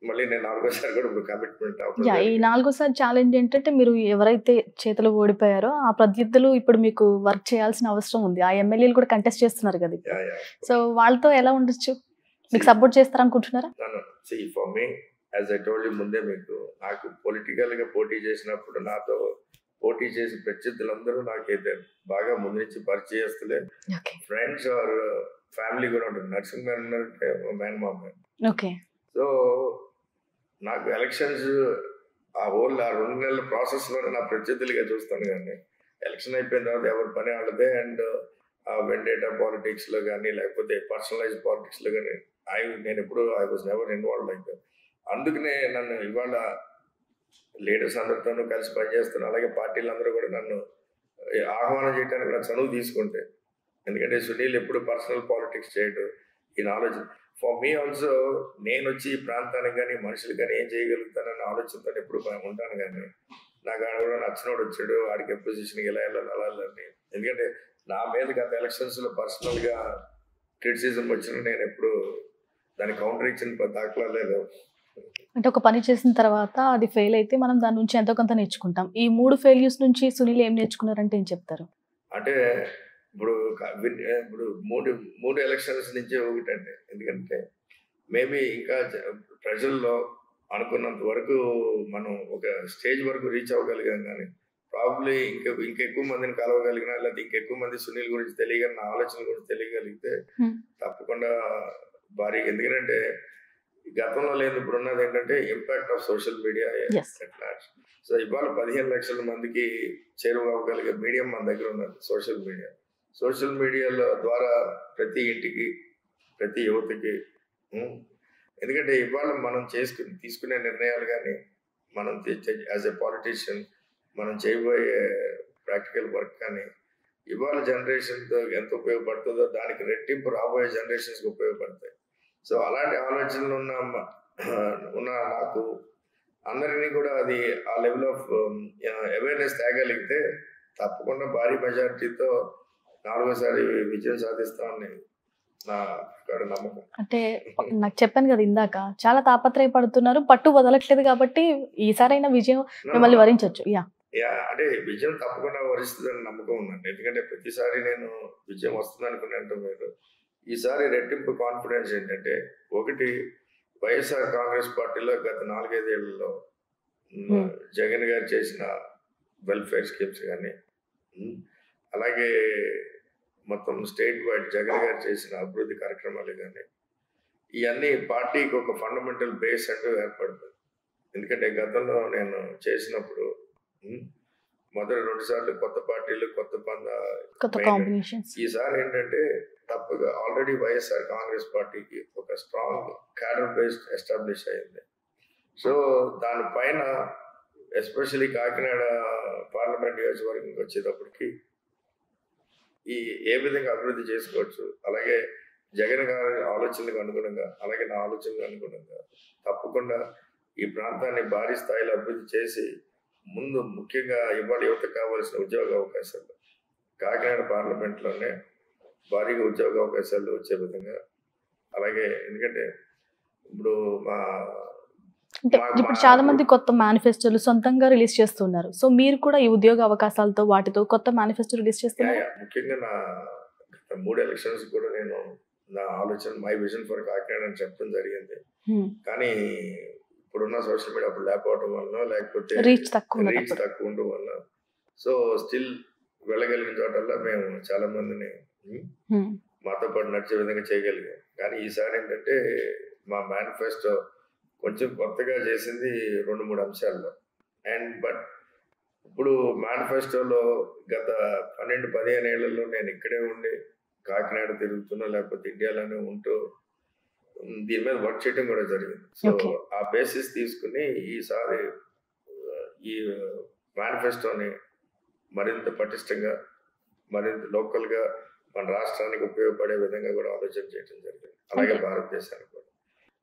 మళ్ళీ నేను 4వసారి కూడా ఇప్పుడు కమిట్మెంట్ అవుతుంది. ఈ 4వసారి ఛాలెంజ్ ఏంటంటే, మీరు ఎవరైతే చేతులు ఓడిపోయారో ఆ ప్రత్యర్థులు ఇప్పుడు మీకు వర్క్ చేయాల్సిన అవసరం ఉంది. ఆ ఎమ్మెల్యేలు కూడా కంటెస్ట్ చేస్తున్నారు కదా. సో వాళ్ళతో ఎలా ఉండొచ్చు, మీకు సపోర్ట్ చేస్తారనుకుంటున్నారా? For me as I told you ముందే, మీకు నాకు పొలిటికల్ గా పోటీ చేసినప్పుడు నాతో పోటీ చేసి ప్రత్యర్థులందరూ నాకైతే బాగా ముందు నుంచి పరిచయస్తులే, ఫ్రెండ్స్ ఆర్ ఫ్యామిలీ కూడా ఉంటుంది. నర్సింగ్ మ్యాన్ ఉన్నారంటే మేనమామ. ఓకే. సో నాకు ఎలక్షన్స్ ఆ 2 నెలల ప్రాసెస్లోనే నా ప్రత్యర్థులుగా చూస్తాను. కానీ ఎలక్షన్ అయిపోయిన తర్వాత ఎవరి పని వాళ్ళదే. అండ్ ఆ వెండేటా పాలిటిక్స్లో కానీ లేకపోతే పర్సనలైజ్ పాలిటిక్స్లో కానీ నేను ఎప్పుడు I was never involve like that. అందుకనే నన్ను ఇవాళ లీడర్స్ అందరితోనూ కలిసి పనిచేస్తున్నాను. అలాగే పార్టీలు అందరూ కూడా నన్ను ఆహ్వానం చేయడానికి కూడా చనువు తీసుకుంటే, ఎందుకంటే సునీల్ ఎప్పుడు పర్సనల్ పాలిటిక్స్ చేయడు ఈ నాలెడ్జ్. ఫర్ మీ ఆల్సో నేను వచ్చి ఈ ప్రాంతానికి కానీ మనుషులు కానీ ఏం చేయగలుగుతానన్న ఆలోచనతో ఎప్పుడు ఉంటాను. కానీ నాకు ఆడ కూడా నచ్చినోడు వచ్చాడు, ఆడికి పొజిషన్కి ఎలా వెళ్ళాలి అలా వెళ్ళాలని. ఎందుకంటే నా మీద గత ఎలక్షన్స్లో పర్సనల్గా క్రిటిసిజం వచ్చిన నేను ఎప్పుడు దాని కౌంటర్ ఇచ్చిన దాఖలాలే లేవు. అంటే ఒక పని చేసిన తర్వాత అది ఫెయిల్ అయితే మనం దాని నుంచి ఎంతో కొంత నేర్చుకుంటాం. ఈ 3 ఫెయిల్యూర్స్ నుంచి సునీల్ ఏం నేర్చుకున్నారంటే ఏం చెప్తారు? అంటే ఇప్పుడు మూడు ఎలక్షన్స్ నుంచే ఒకటండి. ఎందుకంటే మేబీ ఇంకా ప్రజల్లో అనుకున్నంత వరకు మనం ఒక స్టేజ్ వరకు రీచ్ అవ్వగలిగాం, కానీ ప్రాబ్లీ ఇంకెక్కువ మందిని కలవగలిగినా, లేకపోతే ఇంకెక్కువ మంది సునీల్ గురించి తెలియగలిగిన, ఆలోచన గురించి తెలియగలిగితే తప్పకుండా భారీ. ఎందుకంటే గతంలో లేదు, ఇప్పుడు ఉన్నది ఏంటంటే impact of social media at large. So ఇవాళ 15 లక్షల మందికి చేరువవ్వగలిగే మీడియం మన దగ్గర ఉన్నది సోషల్ మీడియా. సోషల్ మీడియాలో ద్వారా ప్రతి ఇంటికి, ప్రతి యువతకి, ఎందుకంటే ఇవాళ మనం తీసుకునే నిర్ణయాలు కానీ, మనం యాజ్ ఎ పాలిటీషియన్ మనం చేయబోయే ప్రాక్టికల్ వర్క్ కానీ ఇవాళ జనరేషన్తో ఎంత ఉపయోగపడుతుందో దానికి రెట్టింపు రాబోయే జనరేషన్స్కి ఉపయోగపడతాయి. సో అలాంటి ఆలోచనలు ఉన్న నాకు అందరినీ కూడా అది ఆ లెవెల్ ఆఫ్ అవేర్నెస్ తేగలిగితే తప్పకుండా భారీ మెజారిటీతో 4వసారి విజయం సాధిస్తామని నా నమ్మకం. అంటే నాకు చెప్పాను కదా ఇందాక, చాలా తాపత్రయపడుతున్నారు, పట్టు వదలట్లేదు, కాబట్టి ఈసారైనా విజయం మిమ్మల్ని వరించవచ్చు. అంటే విజయం తప్పకుండా వరిస్తుందని నమ్మకం ఉందండి. ఎందుకంటే ప్రతిసారి నేను విజయం వస్తుంది అనుకున్నాను మీరు. ఈసారి రెట్టింపు కాన్ఫిడెన్స్ ఏంటంటే, ఒకటి వైఎస్ఆర్ కాంగ్రెస్ పార్టీలో గత 4-5 ఏళ్లలో జగన్ గారు చేసిన వెల్ఫేర్ స్కీమ్స్ కానీ, అలాగే మొత్తం స్టేట్ వైడ్ జగన్ గారు చేసిన అభివృద్ధి కార్యక్రమాలు కానీ, ఇవన్నీ పార్టీకి ఒక ఫండమెంటల్ బేస్ అంటూ ఏర్పడుతుంది. ఎందుకంటే గతంలో నేను చేసినప్పుడు మొదటి 2 సార్లు కొత్త పార్టీలు, కొత్త కాంబినేషన్స్. ఈసారి ఏంటంటే తప్పగా ఆల్రెడీ వైఎస్ఆర్ కాంగ్రెస్ పార్టీకి ఒక స్ట్రాంగ్ క్యాడర్ బేస్డ్ ఎస్టాబ్లిష్ అయింది. సో దానిపైన ఎస్పెషల్లీ కాకినాడ పార్లమెంట్ నియోజకవర్గంకి వచ్చేటప్పటికి ఏ విధంగా అభివృద్ధి చేసుకోవచ్చు, అలాగే జగన్ గారి ఆలోచనలకు అనుగుణంగా, అలాగే నా ఆలోచనలకు అనుగుణంగా తప్పకుండా ఈ ప్రాంతాన్ని భారీ స్థాయిలో అభివృద్ధి చేసి ముందు ముఖ్యంగా ఇవాళ యువతకు కావాల్సిన ఉద్యోగ అవకాశాలు కాకినాడ పార్లమెంట్లోనే భారీగా ఉద్యోగ అవకాశాలు వచ్చే విధంగా, అలాగే ఎందుకంటే ఇప్పుడు ఇప్పుడు చాలా మంది కొత్త మేనిఫెస్టోలు సొంతంగా రిలీజ్ చేస్తున్నారు. సో మీరు కూడా ఈ ఉద్యోగ అవకాశాలతో వాటితో కొత్త మేనిఫెస్టో రిలీజ్ చేస్తున్నారు. ముఖ్యంగా నా 3 ఎలక్షన్స్ కూడా నేను నా ఆలోచన మై విజన్ ఫర్ కాకినాడ అని చెప్పడం జరిగింది. కానీ ఇప్పుడున్న సోషల్ మీడియా అప్పుడు లేకపోవడం వల్ల, లేకపోతే రీచ్ తక్కువ ఉండడం వల్ల, సో స్టిల్ వెళ్ళగలిగిన చోటల్లా మేము చాలా మందిని మాతో పాటు నడిచే విధంగా చేయగలిగాం. కానీ ఈసారి ఏంటంటే మా మేనిఫెస్టో కొంచెం కొత్తగా చేసింది 2-3 అంశాల్లో. బట్ ఇప్పుడు మేనిఫెస్టోలో గత 12-15 ఏళ్లలో నేను ఇక్కడే ఉండి కాకినాడ తిరుగుతున్నా, లేకపోతే ఇండియాలోనే ఉంటూ దీని మీద వర్క్ చేయడం కూడా జరిగింది. సో ఆ బేసిస్ తీసుకుని ఈసారి ఈ మేనిఫెస్టోని మరింత పటిష్టంగా, మరింత లోకల్గా మన రాష్ట్రానికి ఉపయోగపడే విధంగా కూడా ఆలోచన చేయడం జరిగింది. అలాగే భారతదేశానికి కూడా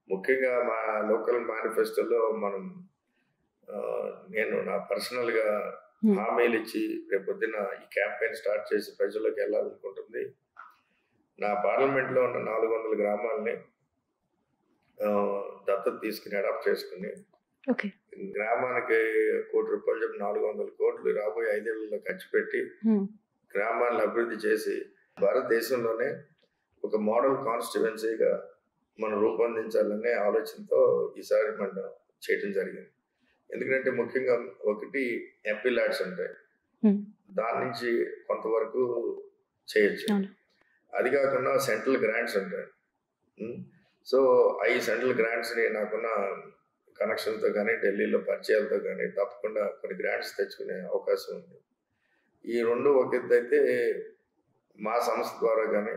ముఖ్యంగా మా లోకల్ మేనిఫెస్టోలో నేను నా పర్సనల్గా హామీలు ఇచ్చి రేపొద్దున ఈ క్యాంపెయిన్ స్టార్ట్ చేసి ప్రజల్లోకి వెళ్ళాలనుకుంటుంది. నా పార్లమెంట్లో ఉన్న 400 గ్రామాలని దత్తత తీసుకుని అడాప్ట్ చేసుకుని గ్రామానికి ₹1 కోటి చెప్పి 400 కోట్లు రాబోయే 5 ఏళ్లలో ఖర్చు పెట్టి గ్రామాలను అభివృద్ధి చేసి భారతదేశంలోనే ఒక మోడల్ కాన్స్టిట్యువెన్సీగా మనం రూపొందించాలనే ఆలోచనతో ఈసారి మనం చేయడం జరిగింది. ఎందుకంటే ముఖ్యంగా ఒకటి ఎంపీ ల్యాడ్స్ ఉంటాయి, దాని నుంచి కొంతవరకు చేయొచ్చు. అది కాకుండా సెంట్రల్ గ్రాంట్స్ ఉంటాయి. సో ఈ సెంట్రల్ గ్రాంట్స్ని నాకున్న కనెక్షన్తో కానీ, ఢిల్లీలో పరిచయాలతో కానీ తప్పకుండా కొన్ని గ్రాంట్స్ తెచ్చుకునే అవకాశం ఉంది. ఈ రెండు ఒక ఎత్తు అయితే, మా సంస్థ ద్వారా కానీ,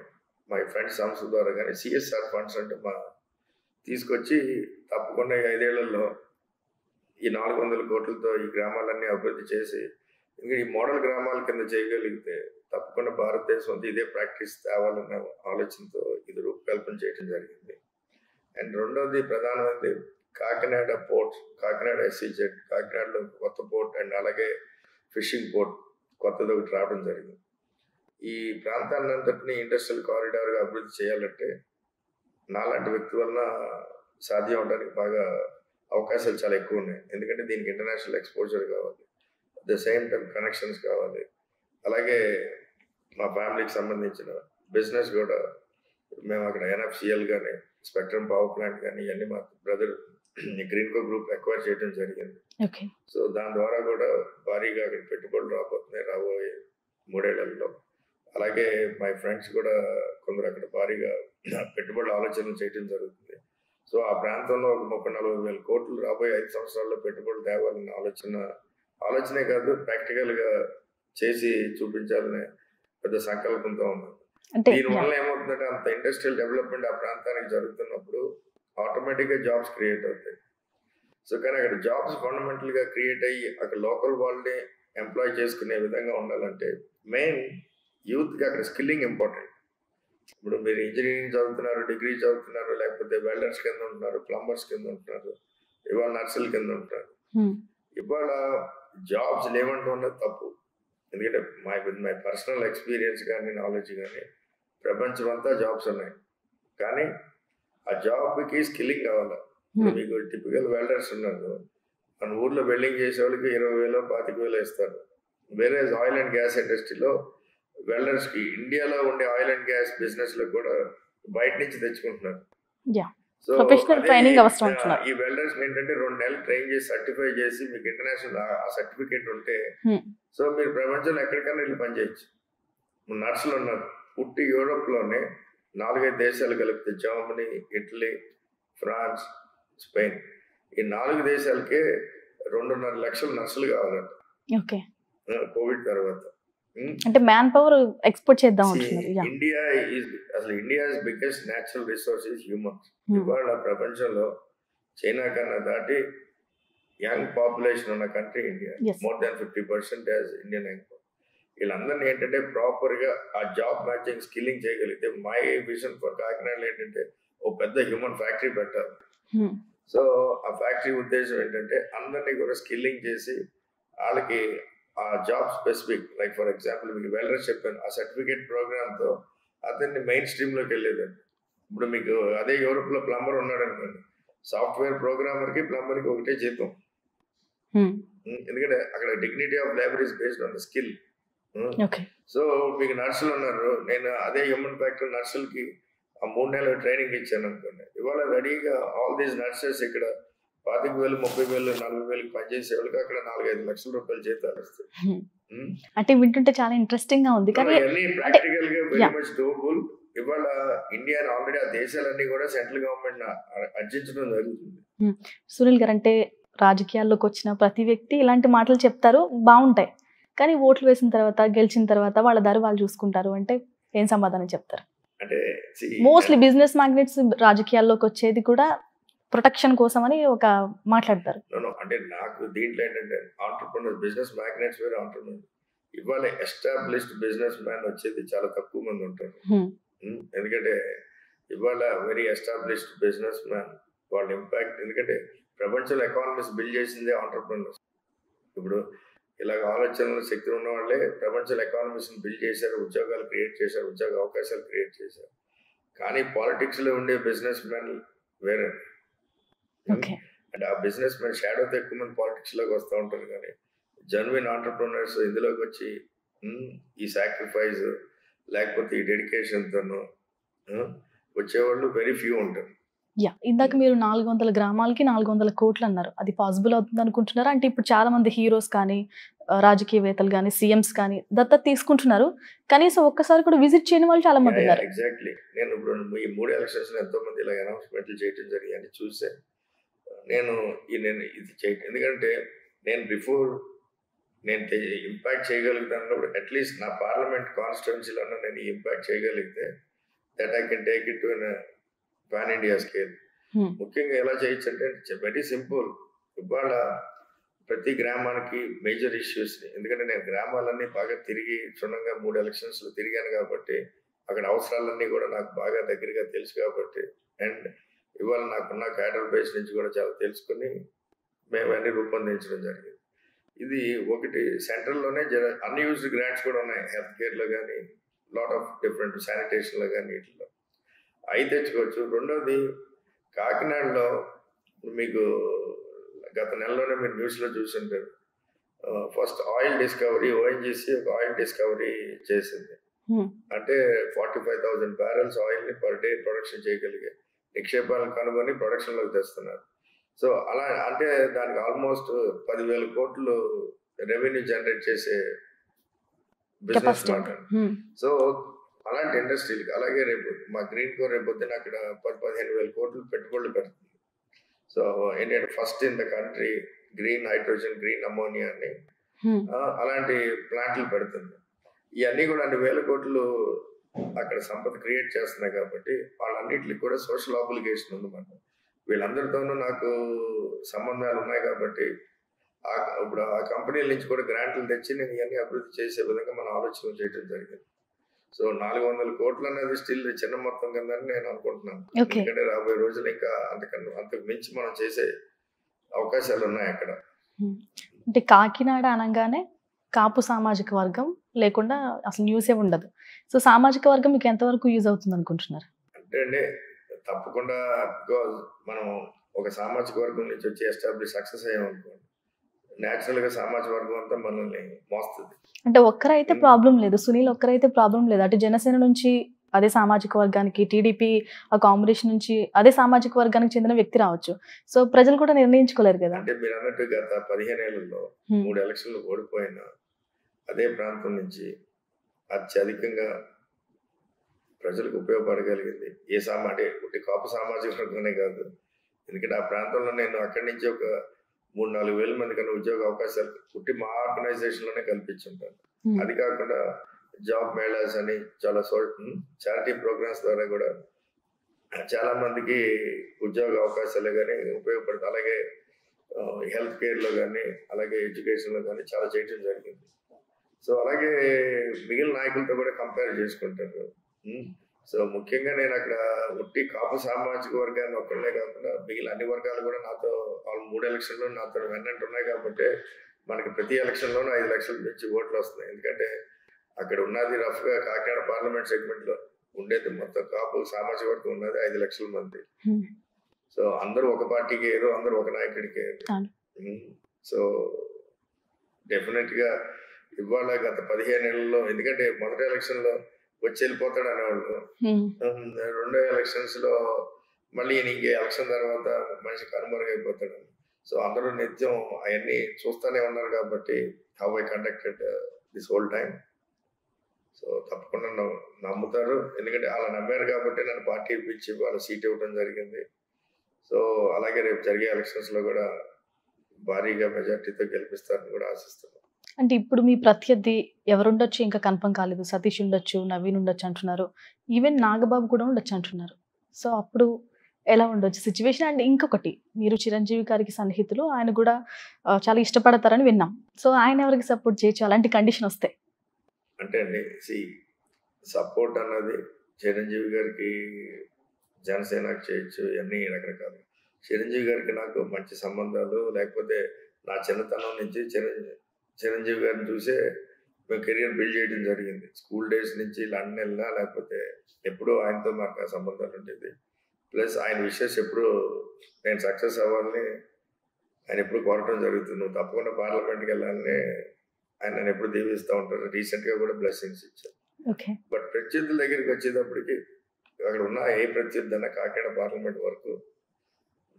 మా ఫ్రెండ్స్ సంస్థ ద్వారా కానీ సిఎస్ఆర్ ఫండ్స్ అంటే తీసుకొచ్చి తప్పకుండా 5 ఏళ్లలో ఈ 400 కోట్లతో ఈ గ్రామాలన్నీ అభివృద్ధి చేసి, ఇంకా ఈ మోడల్ గ్రామాల కింద చేయగలిగితే తప్పకుండా భారతదేశం అంతా ఇదే ప్రాక్టీస్ తేవాలన్న ఆలోచనతో ఇది రూపకల్పన చేయడం జరిగింది. అండ్ రెండవది ప్రధానమైనది కాకినాడ పోర్ట్, కాకినాడ ఎస్సీజెడ్, కాకినాడలో కొత్త పోర్ట్ అండ్ అలాగే ఫిషింగ్ పోర్ట్ కొత్తది ఒకటి రావడం జరిగింది. ఈ ప్రాంతాన్ని అంతటిని ఇండస్ట్రియల్ కారిడార్గా అభివృద్ధి చేయాలంటే నాలాంటి వ్యక్తి వలన సాధ్యం అవడానికి బాగా అవకాశాలు చాలా ఎక్కువ ఉన్నాయి. ఎందుకంటే దీనికి ఇంటర్నేషనల్ ఎక్స్పోజర్ కావాలి, at the same time connections కావాలి. అలాగే మా ఫ్యామిలీకి సంబంధించిన బిజినెస్ కూడా మేము అక్కడ NFCL కానీ స్పెక్ట్రమ్ పవర్ ప్లాంట్ కానీ ఇవన్నీ మా బ్రదర్ గ్రీన్కో గ్రూప్ ఎక్వైర్ చేయడం జరిగింది. సో దాని ద్వారా కూడా భారీగా అక్కడ పెట్టుబడులు రాబోతున్నాయి రాబోయే 3 ఏళ్లలో. అలాగే మై ఫ్రెండ్స్ కూడా కొందరు అక్కడ భారీగా పెట్టుబడుల ఆలోచనలు చేయడం జరుగుతుంది. సో ఆ ప్రాంతంలో ఒక 30-40 వేల కోట్లు రాబోయే 5 సంవత్సరాల్లో పెట్టుబడులు తేవాలనే ఆలోచనే కాదు, ప్రాక్టికల్గా చేసి చూపించాలనే పెద్ద సంకల్పంతో ఉన్నాను. దీనివల్ల ఏమవుతుందంటే అంత ఇండస్ట్రియల్ డెవలప్మెంట్ ఆ ప్రాంతానికి జరుగుతున్నప్పుడు ఆటోమేటిక్గా జాబ్స్ క్రియేట్ అవుతాయి. సో కానీ అక్కడ జాబ్స్ ఫండమెంటల్గా క్రియేట్ అయ్యి అక్కడ లోకల్ వాళ్ళని ఎంప్లాయ్ చేసుకునే విధంగా ఉండాలంటే మెయిన్ యూత్కి అక్కడ స్కిల్లింగ్ ఇంపార్టెంట్. ఇప్పుడు మీరు ఇంజనీరింగ్ చదువుతున్నారు, డిగ్రీ చదువుతున్నారు, లేకపోతే వెల్డర్స్ కింద ఉంటున్నారు, ప్లంబర్స్ కింద ఉంటున్నారు, ఇవాళ నర్సుల కింద ఉంటున్నారు. ఇవాళ జాబ్స్ లేవంటూ ఉన్నది తప్పు. ఎందుకంటే మై పర్సనల్ ఎక్స్పీరియన్స్ కానీ నాలెడ్జ్ కానీ ప్రపంచం అంతా జాబ్స్ ఉన్నాయి, కానీ ఆ జాబ్కి స్కిల్లింగ్ కావాలి. మీకు టిపికల్ వెల్డర్స్ ఉన్నారు, మన ఊర్లో వెల్డింగ్ చేసే వాళ్ళకి 20,000 25,000 ఇస్తారు. వేరే ఆయిల్ అండ్ గ్యాస్ ఇండస్ట్రీలో వెల్డర్స్కి ఇండియాలో ఉండే ఆయిల్ అండ్ గ్యాస్ బిజినెస్ లో కూడా బయట నుంచి తెచ్చుకుంటున్నారు. సో ఈ వెల్డర్స్ ఏంటంటే 2 నెలలు ట్రైన్ చేసి సర్టిఫై చేసి మీకు ఇంటర్నేషనల్ ఆ సర్టిఫికేట్ ఉంటే సో మీరు ప్రపంచంలో ఎక్కడికైనా వెళ్ళి పనిచేయచ్చు. నర్సులు ఉన్నారు, పుట్టి యూరోప్ లోనే 4-5 దేశాలు కలిపితే జర్మనీ, ఇటలీ, ఫ్రాన్స్, స్పెయిన్, ఈ 4 దేశాలకే 2.5 లక్షల నర్సులు కావాలంట కోవిడ్ తర్వాత. అంటే మ్యాన్ పవర్ ఎక్స్పోర్ట్ చేద్దాం. India's biggest natural resource is humans. ఇవాళ ప్రపంచంలో చైనా కన్నా దాటి యంగ్ పాపులేషన్ ఉన్న country India. More than 50% as Indian young. వీళ్ళందరినీ ఏంటంటే ప్రాపర్ గా ఆ జాబ్ మ్యాచింగ్ స్కిల్లింగ్ చేయగలిగితే మై విజన్ ఫర్ కాకినాడలో ఏంటంటే ఓ పెద్ద హ్యూమన్ ఫ్యాక్టరీ పెట్టాలి. సో ఆ ఫ్యాక్టరీ ఉద్దేశం ఏంటంటే అందరినీ కూడా స్కిల్లింగ్ చేసి వాళ్ళకి ఆ job specific, like for example మీకు వెల్డర్స్ చెప్పాను, ఆ సర్టిఫికేట్ ప్రోగ్రామ్ తో అతన్ని మెయిన్ స్ట్రీమ్ లోకి వెళ్ళేదండి. ఇప్పుడు మీకు అదే యూరోప్ లో ప్లంబర్ ఉన్నాడు అనుకోండి, సాఫ్ట్వేర్ ప్రోగ్రామర్ కి ప్లంబర్ కి ఒకటే జీతం. ఎందుకంటే అక్కడ dignity of labour is based on the skill. So మీకు నర్సులు ఉన్నారు, నేను అదే హ్యూమన్ ఫ్యాక్టరీ నర్సులకి ఆ 3 నెలల ట్రైనింగ్ ఇచ్చాను అనుకోండి, ఇవాళ రెడీగా ఆల్ దీస్ నర్సెస్ ఇక్కడ 25,000, 30,000, 40,000 పనిచేసే వాళ్ళకి అక్కడ 4-5 లక్షల రూపాయలు జీతాలు వస్తాయి. అంటే వింటుంటే చాలా ఇంట్రెస్టింగ్ గా ఉంది. ప్రాక్టికల్ గా వెరీ మచ్ డోబుల్. ఇవాళ ఇండియా ఆల్రెడీ ఆ దేశాలన్నీ కూడా సెంట్రల్ గవర్నమెంట్ అర్జించడం జరుగుతుంది. సునీల్ గారు, అంటే రాజకీయాల్లోకి వచ్చిన ప్రతి వ్యక్తి ఇలాంటి మాటలు చెప్తారు, బాగుంటాయి, కానీ ఓట్లు వేసిన తర్వాత గెలిచిన తర్వాత వాళ్ళ దారి వాళ్ళు చూసుకుంటారు అంటే ఏం సమాధానం చెప్తారు? అంటే మోస్ట్లీ బిజినెస్ మ్యాగ్నెట్స్ రాజకీయాల్లోకి వచ్చేది కూడా ప్రొటెక్షన్ కోసం అని ఒక మాట్లాడతారు. అంటే నాకు దీంట్లో ఏంటంటే ఆంటర్‌ప్రెన్యూర్, బిజినెస్ మ్యాగ్నెట్స్ వేరే, ఆంటర్‌ప్రెన్యూర్. ఇవాళ ఎస్టాబ్లిష్డ్ బిజినెస్ మ్యాన్ వచ్చేది చాలా తక్కువ మంది ఉంటారు. ఎందుకంటే ఇవాళ వెరీ ఎస్టాబ్లిష్డ్ బిజినెస్ మ్యాన్ వాళ్ళ ఇంపాక్ట్, ఎందుకంటే ప్రపంచంలో ఎకానమీస్ బిల్డ్ చేసిందే ఆంటర్‌ప్రెన్యూర్స్. ఇప్పుడు ఇలాగ ఆలోచనలు శక్తి ఉన్న వాళ్ళే ప్రపంచంలో ఎకానమీస్ బిల్డ్ చేశారు, ఉద్యోగాలు క్రియేట్ చేశారు, ఉద్యోగ అవకాశాలు క్రియేట్ చేశారు. కానీ పాలిటిక్స్ లో ఉండే బిజినెస్ మ్యాన్ వేరే. అంటే ఆ బిజినెస్ మ్యాన్ షాడోతో ఎక్కువ మంది పాలిటిక్స్ లోకి వస్తూ ఉంటారు, కానీ జెన్యున్ ఆంటర్‌ప్రెన్యూర్స్ ఇందులోకి వచ్చి ఈ సాక్రిఫైస్ లేకపోతే ఈ డెడికేషన్ తోను వచ్చేవాళ్ళు వెరీ ఫ్యూ ఉంటారు. ఇందాక మీరు 400 గ్రామాలకి 400 కోట్లు అన్నారు, అది పాసిబుల్ అవుతుంది అనుకుంటున్నారా? అంటే ఇప్పుడు చాలా మంది హీరోస్ కానీ రాజకీయవేత్తలు కానీ సీఎంస్ కానీ దత్తత తీసుకుంటున్నారు, కనీసం ఒక్కసారి కూడా విజిట్ చేయని వాళ్ళు చాలా మంది ఉన్నారు. ఎగ్జాక్ట్లీ. నేను ఇప్పుడు ఈ 3 ఎలక్షన్స్ ఎంతో మంది ఇలా అనౌన్స్మెంట్లు చేయడం జరిగింది చూసాను. నేను ఇది చేయటం, ఎందుకంటే నేను బిఫోర్ నేను ఇంపాక్ట్ చేయగలుగుతాను, అట్లీస్ట్ నా పార్లమెంట్ కాన్స్టిట్యున్సీలో నేను ఇంపాక్ట్ చేయగలిగితే that I can take it to pan India scale. ముఖ్యంగా ఎలా చేయొచ్చు అంటే వెరీ సింపుల్. ఇవాళ ప్రతి గ్రామానికి మేజర్ ఇష్యూస్, ఎందుకంటే నేను గ్రామాలన్నీ బాగా తిరిగి క్షుణ్ణంగా 3 ఎలక్షన్స్ లో తిరిగాను కాబట్టి అక్కడ అవసరాలన్నీ కూడా నాకు బాగా దగ్గరగా తెలుసు కాబట్టి, అండ్ ఇవాళ నాకున్న క్యాడర్ బేస్ నుంచి కూడా చాలా తెలుసుకుని మేము అన్ని రూపొందించడం జరిగింది. ఇది ఒకటి సెంట్రల్లోనే అన్యూజ్డ్ గ్రాంట్స్ కూడా ఉన్నాయి, హెల్త్ కేర్లో కానీ లాట్ ఆఫ్ డిఫరెంట్ శానిటేషన్లో కానీ వీటిలో అవి తెచ్చుకోవచ్చు. రెండోది కాకినాడలో మీకు గత నెలలోనే మీరు న్యూస్లో చూసుంటారు, ఫస్ట్ ఆయిల్ డిస్కవరీ, ఓఎన్జీసీ ఒక ఆయిల్ డిస్కవరీ చేసింది. అంటే 45,000 barrels ఆయిల్ని పర్ డే ప్రొడక్షన్ చేయగలిగే నిక్షేపాలను కనుగొని ప్రొడక్షన్లోకి తెస్తున్నారు. సో అలా అంటే దానికి ఆల్మోస్ట్ 10,000 కోట్లు రెవెన్యూ జనరేట్ చేసే బిజినెస్ మాట. సో అలాంటి ఇండస్ట్రీలకి, అలాగే రేపు మా గ్రీన్ కో రేపు పొద్దున అక్కడ 15,000 కోట్లు పెట్టుబడులు పెడుతుంది. సో ఏంటంటే first in the country green hydrogen, green ammonia అని అలాంటి ప్లాంట్లు పెడుతుంది. ఇవన్నీ కూడా అన్ని వేల కోట్లు అక్కడ సంపద క్రియేట్ చేస్తున్నాయి కాబట్టి వాళ్ళన్నిటికి కూడా సోషల్ ఆబ్లిగేషన్ ఉంది మనం. వీళ్ళందరితోనూ నాకు సంబంధాలు ఉన్నాయి కాబట్టి ఇప్పుడు ఆ కంపెనీల నుంచి కూడా గ్రాంట్లు తెచ్చి నేను ఇవన్నీ అభివృద్ధి చేసే విధంగా మనం ఆలోచన చేయడం జరిగింది. సో 400 కోట్లు అనేది స్టిల్ చిన్న మొత్తం కింద నేను అనుకుంటున్నాను. ఎందుకంటే రాబోయే రోజులు ఇంకా అంతకు మించి మనం చేసే అవకాశాలు ఉన్నాయి అక్కడ. అంటే కాకినాడ అనగానే కాపు సామాజిక వర్గం లేకుండా అసలు న్యూసే ఉండదు. సో సామాజిక వర్గం మీకు ఎంతవరకు యూజ్ అవుతుంది అనుకుంటున్నారు? అంటే అండి తప్పకుండా మనం ఒక సామాజిక వర్గం నుంచి వచ్చి ఎస్టాబ్లిష్ సక్సెస్ అయ్యామనుకోండి, న్యాచురల్ గా సామాజిక వర్గం అంతా మనల్ని మోస్తుంది. అంటే ఒక్కరైతే ప్రాబ్లం లేదు, సునీల్ ఒక్కరైతే ప్రాబ్లం లేదు. అటు జనసేన నుంచి అదే సామాజిక వర్గానికి, టీడీపీ ఆ కాంబినేషన్ నుంచి అదే సామాజిక వర్గానికి చెందిన వ్యక్తి రావచ్చు. సో ప్రజలు కూడా నిర్ణయించుకోలేరు కదా. అంటే మీరు అన్నట్టు గత 15 ఏళ్లలో 3 ఎలక్షన్లు ఓడిపోయిన అదే ప్రాంతం నుంచి అత్యధికంగా ప్రజలకు ఉపయోగపడగలిగింది ఏ ఒకటి కాపు సామాజిక వర్గమే కాదు. ఎందుకంటే ఆ ప్రాంతంలో నేను అక్కడి నుంచి ఒక 3-4 వేల మంది కన్నా ఉద్యోగ అవకాశాలు పుట్టి మా ఆర్గనైజేషన్ లోనే కల్పించుంటాను. అది కాకుండా జాబ్ మేళాస్ అని చాలా చారిటీ ప్రోగ్రామ్స్ ద్వారా కూడా చాలా మందికి ఉద్యోగ అవకాశాలు కానీ ఉపయోగపడుతుంది. అలాగే హెల్త్ కేర్లో కానీ అలాగే ఎడ్యుకేషన్లో కానీ చాలా చేయడం జరిగింది. సో అలాగే మిగిలిన నాయకులతో కూడా కంపేర్ చేసుకుంటారు. సో ముఖ్యంగా నేను అక్కడ ఉట్టి కాపు సామాజిక వర్గాన్ని ఒక్కడే కాకుండా మిగిలిన అన్ని వర్గాలు కూడా నాతో 3 ఎలక్షన్లో నాతో వెన్నంటి ఉన్నాయి కాబట్టి మనకి ప్రతి ఎలక్షన్లోనూ 5 లక్షల నుంచి ఓట్లు వస్తున్నాయి. ఎందుకంటే అక్కడ ఉన్నది రఫ్గా కాకినాడ పార్లమెంట్ సెగ్మెంట్లో ఉండేది మొత్తం కాపు సామాజిక వర్గం ఉన్నది 5 లక్షల మంది. సో అందరూ ఒక పార్టీకి ఏదో, అందరూ ఒక నాయకుడికి. సో డెఫినెట్గా ఇవాళ గత 15 ఏళ్లలో, ఎందుకంటే మొదటి ఎలక్షన్లో వచ్చి వెళ్ళిపోతాడు అనేవాళ్ళు, రెండో ఎలక్షన్స్ లో మళ్ళీ ఇంకే ఎలక్షన్ తర్వాత మనిషి కనుమరుగైపోతాడు. సో అందరూ నిత్యం అవన్నీ చూస్తూనే ఉన్నారు కాబట్టి how I conducted this whole time. So తప్పకుండా నమ్ముతారు, ఎందుకంటే అలా నమ్మారు కాబట్టి నన్ను పార్టీ ఇప్పించి వాళ్ళ సీట్ ఇవ్వడం జరిగింది. సో అలాగే రేపు జరిగే ఎలక్షన్స్ లో కూడా భారీగా మెజార్టీతో గెలిపిస్తారని కూడా ఆశిస్తున్నాను. అంటే ఇప్పుడు మీ ప్రత్యర్థి ఎవరుండొచ్చు ఇంకా కన్ఫర్మ్ కాలేదు. సతీష్ ఉండొచ్చు, నవీన్ ఉండొచ్చు అంటున్నారు, ఈవెన్ నాగబాబు కూడా ఉండొచ్చు అంటున్నారు. సో అప్పుడు ఎలా ఉండొచ్చు సిచ్యువేషన్? అండ్ ఇంకొకటి, మీరు చిరంజీవి గారికి సన్నిహితులు, ఆయన కూడా చాలా ఇష్టపడతారని విన్నాం. సో ఆయన ఎవరికి సపోర్ట్ చేయొచ్చు అలాంటి కండిషన్ వస్తే? అంటే అండి సపోర్ట్ అన్నది చిరంజీవి గారికి జనసేనకి చేయొచ్చు, ఇవన్నీ రకరకాలు. చిరంజీవి గారికి నాకు మంచి సంబంధాలు, లేకపోతే నా చిన్నతనం నుంచి చిరంజీవి గారిని చూసే మేము కెరియర్ బిల్డ్ చేయడం జరిగింది. స్కూల్ డేస్ నుంచి లండన్ వెళ్ళినా లేకపోతే ఎప్పుడూ ఆయనతో మాకు సంబంధాలు ఉండేది. ప్లస్ ఆయన విషెస్ ఎప్పుడు నేను సక్సెస్ అవ్వాలని ఆయన ఎప్పుడు కోరటం జరుగుతుంది. నువ్వు తప్పకుండా పార్లమెంట్కి వెళ్ళాలని ఆయన నన్ను ఎప్పుడు దీవిస్తూ ఉంటారు. రీసెంట్గా కూడా బ్లెస్సింగ్స్ ఇచ్చారు. బట్ ప్రత్యర్థుల దగ్గరికి వచ్చేటప్పటికి అక్కడ ఉన్న ఏ ప్రత్యర్థి అన్న కాకినాడ పార్లమెంట్ వరకు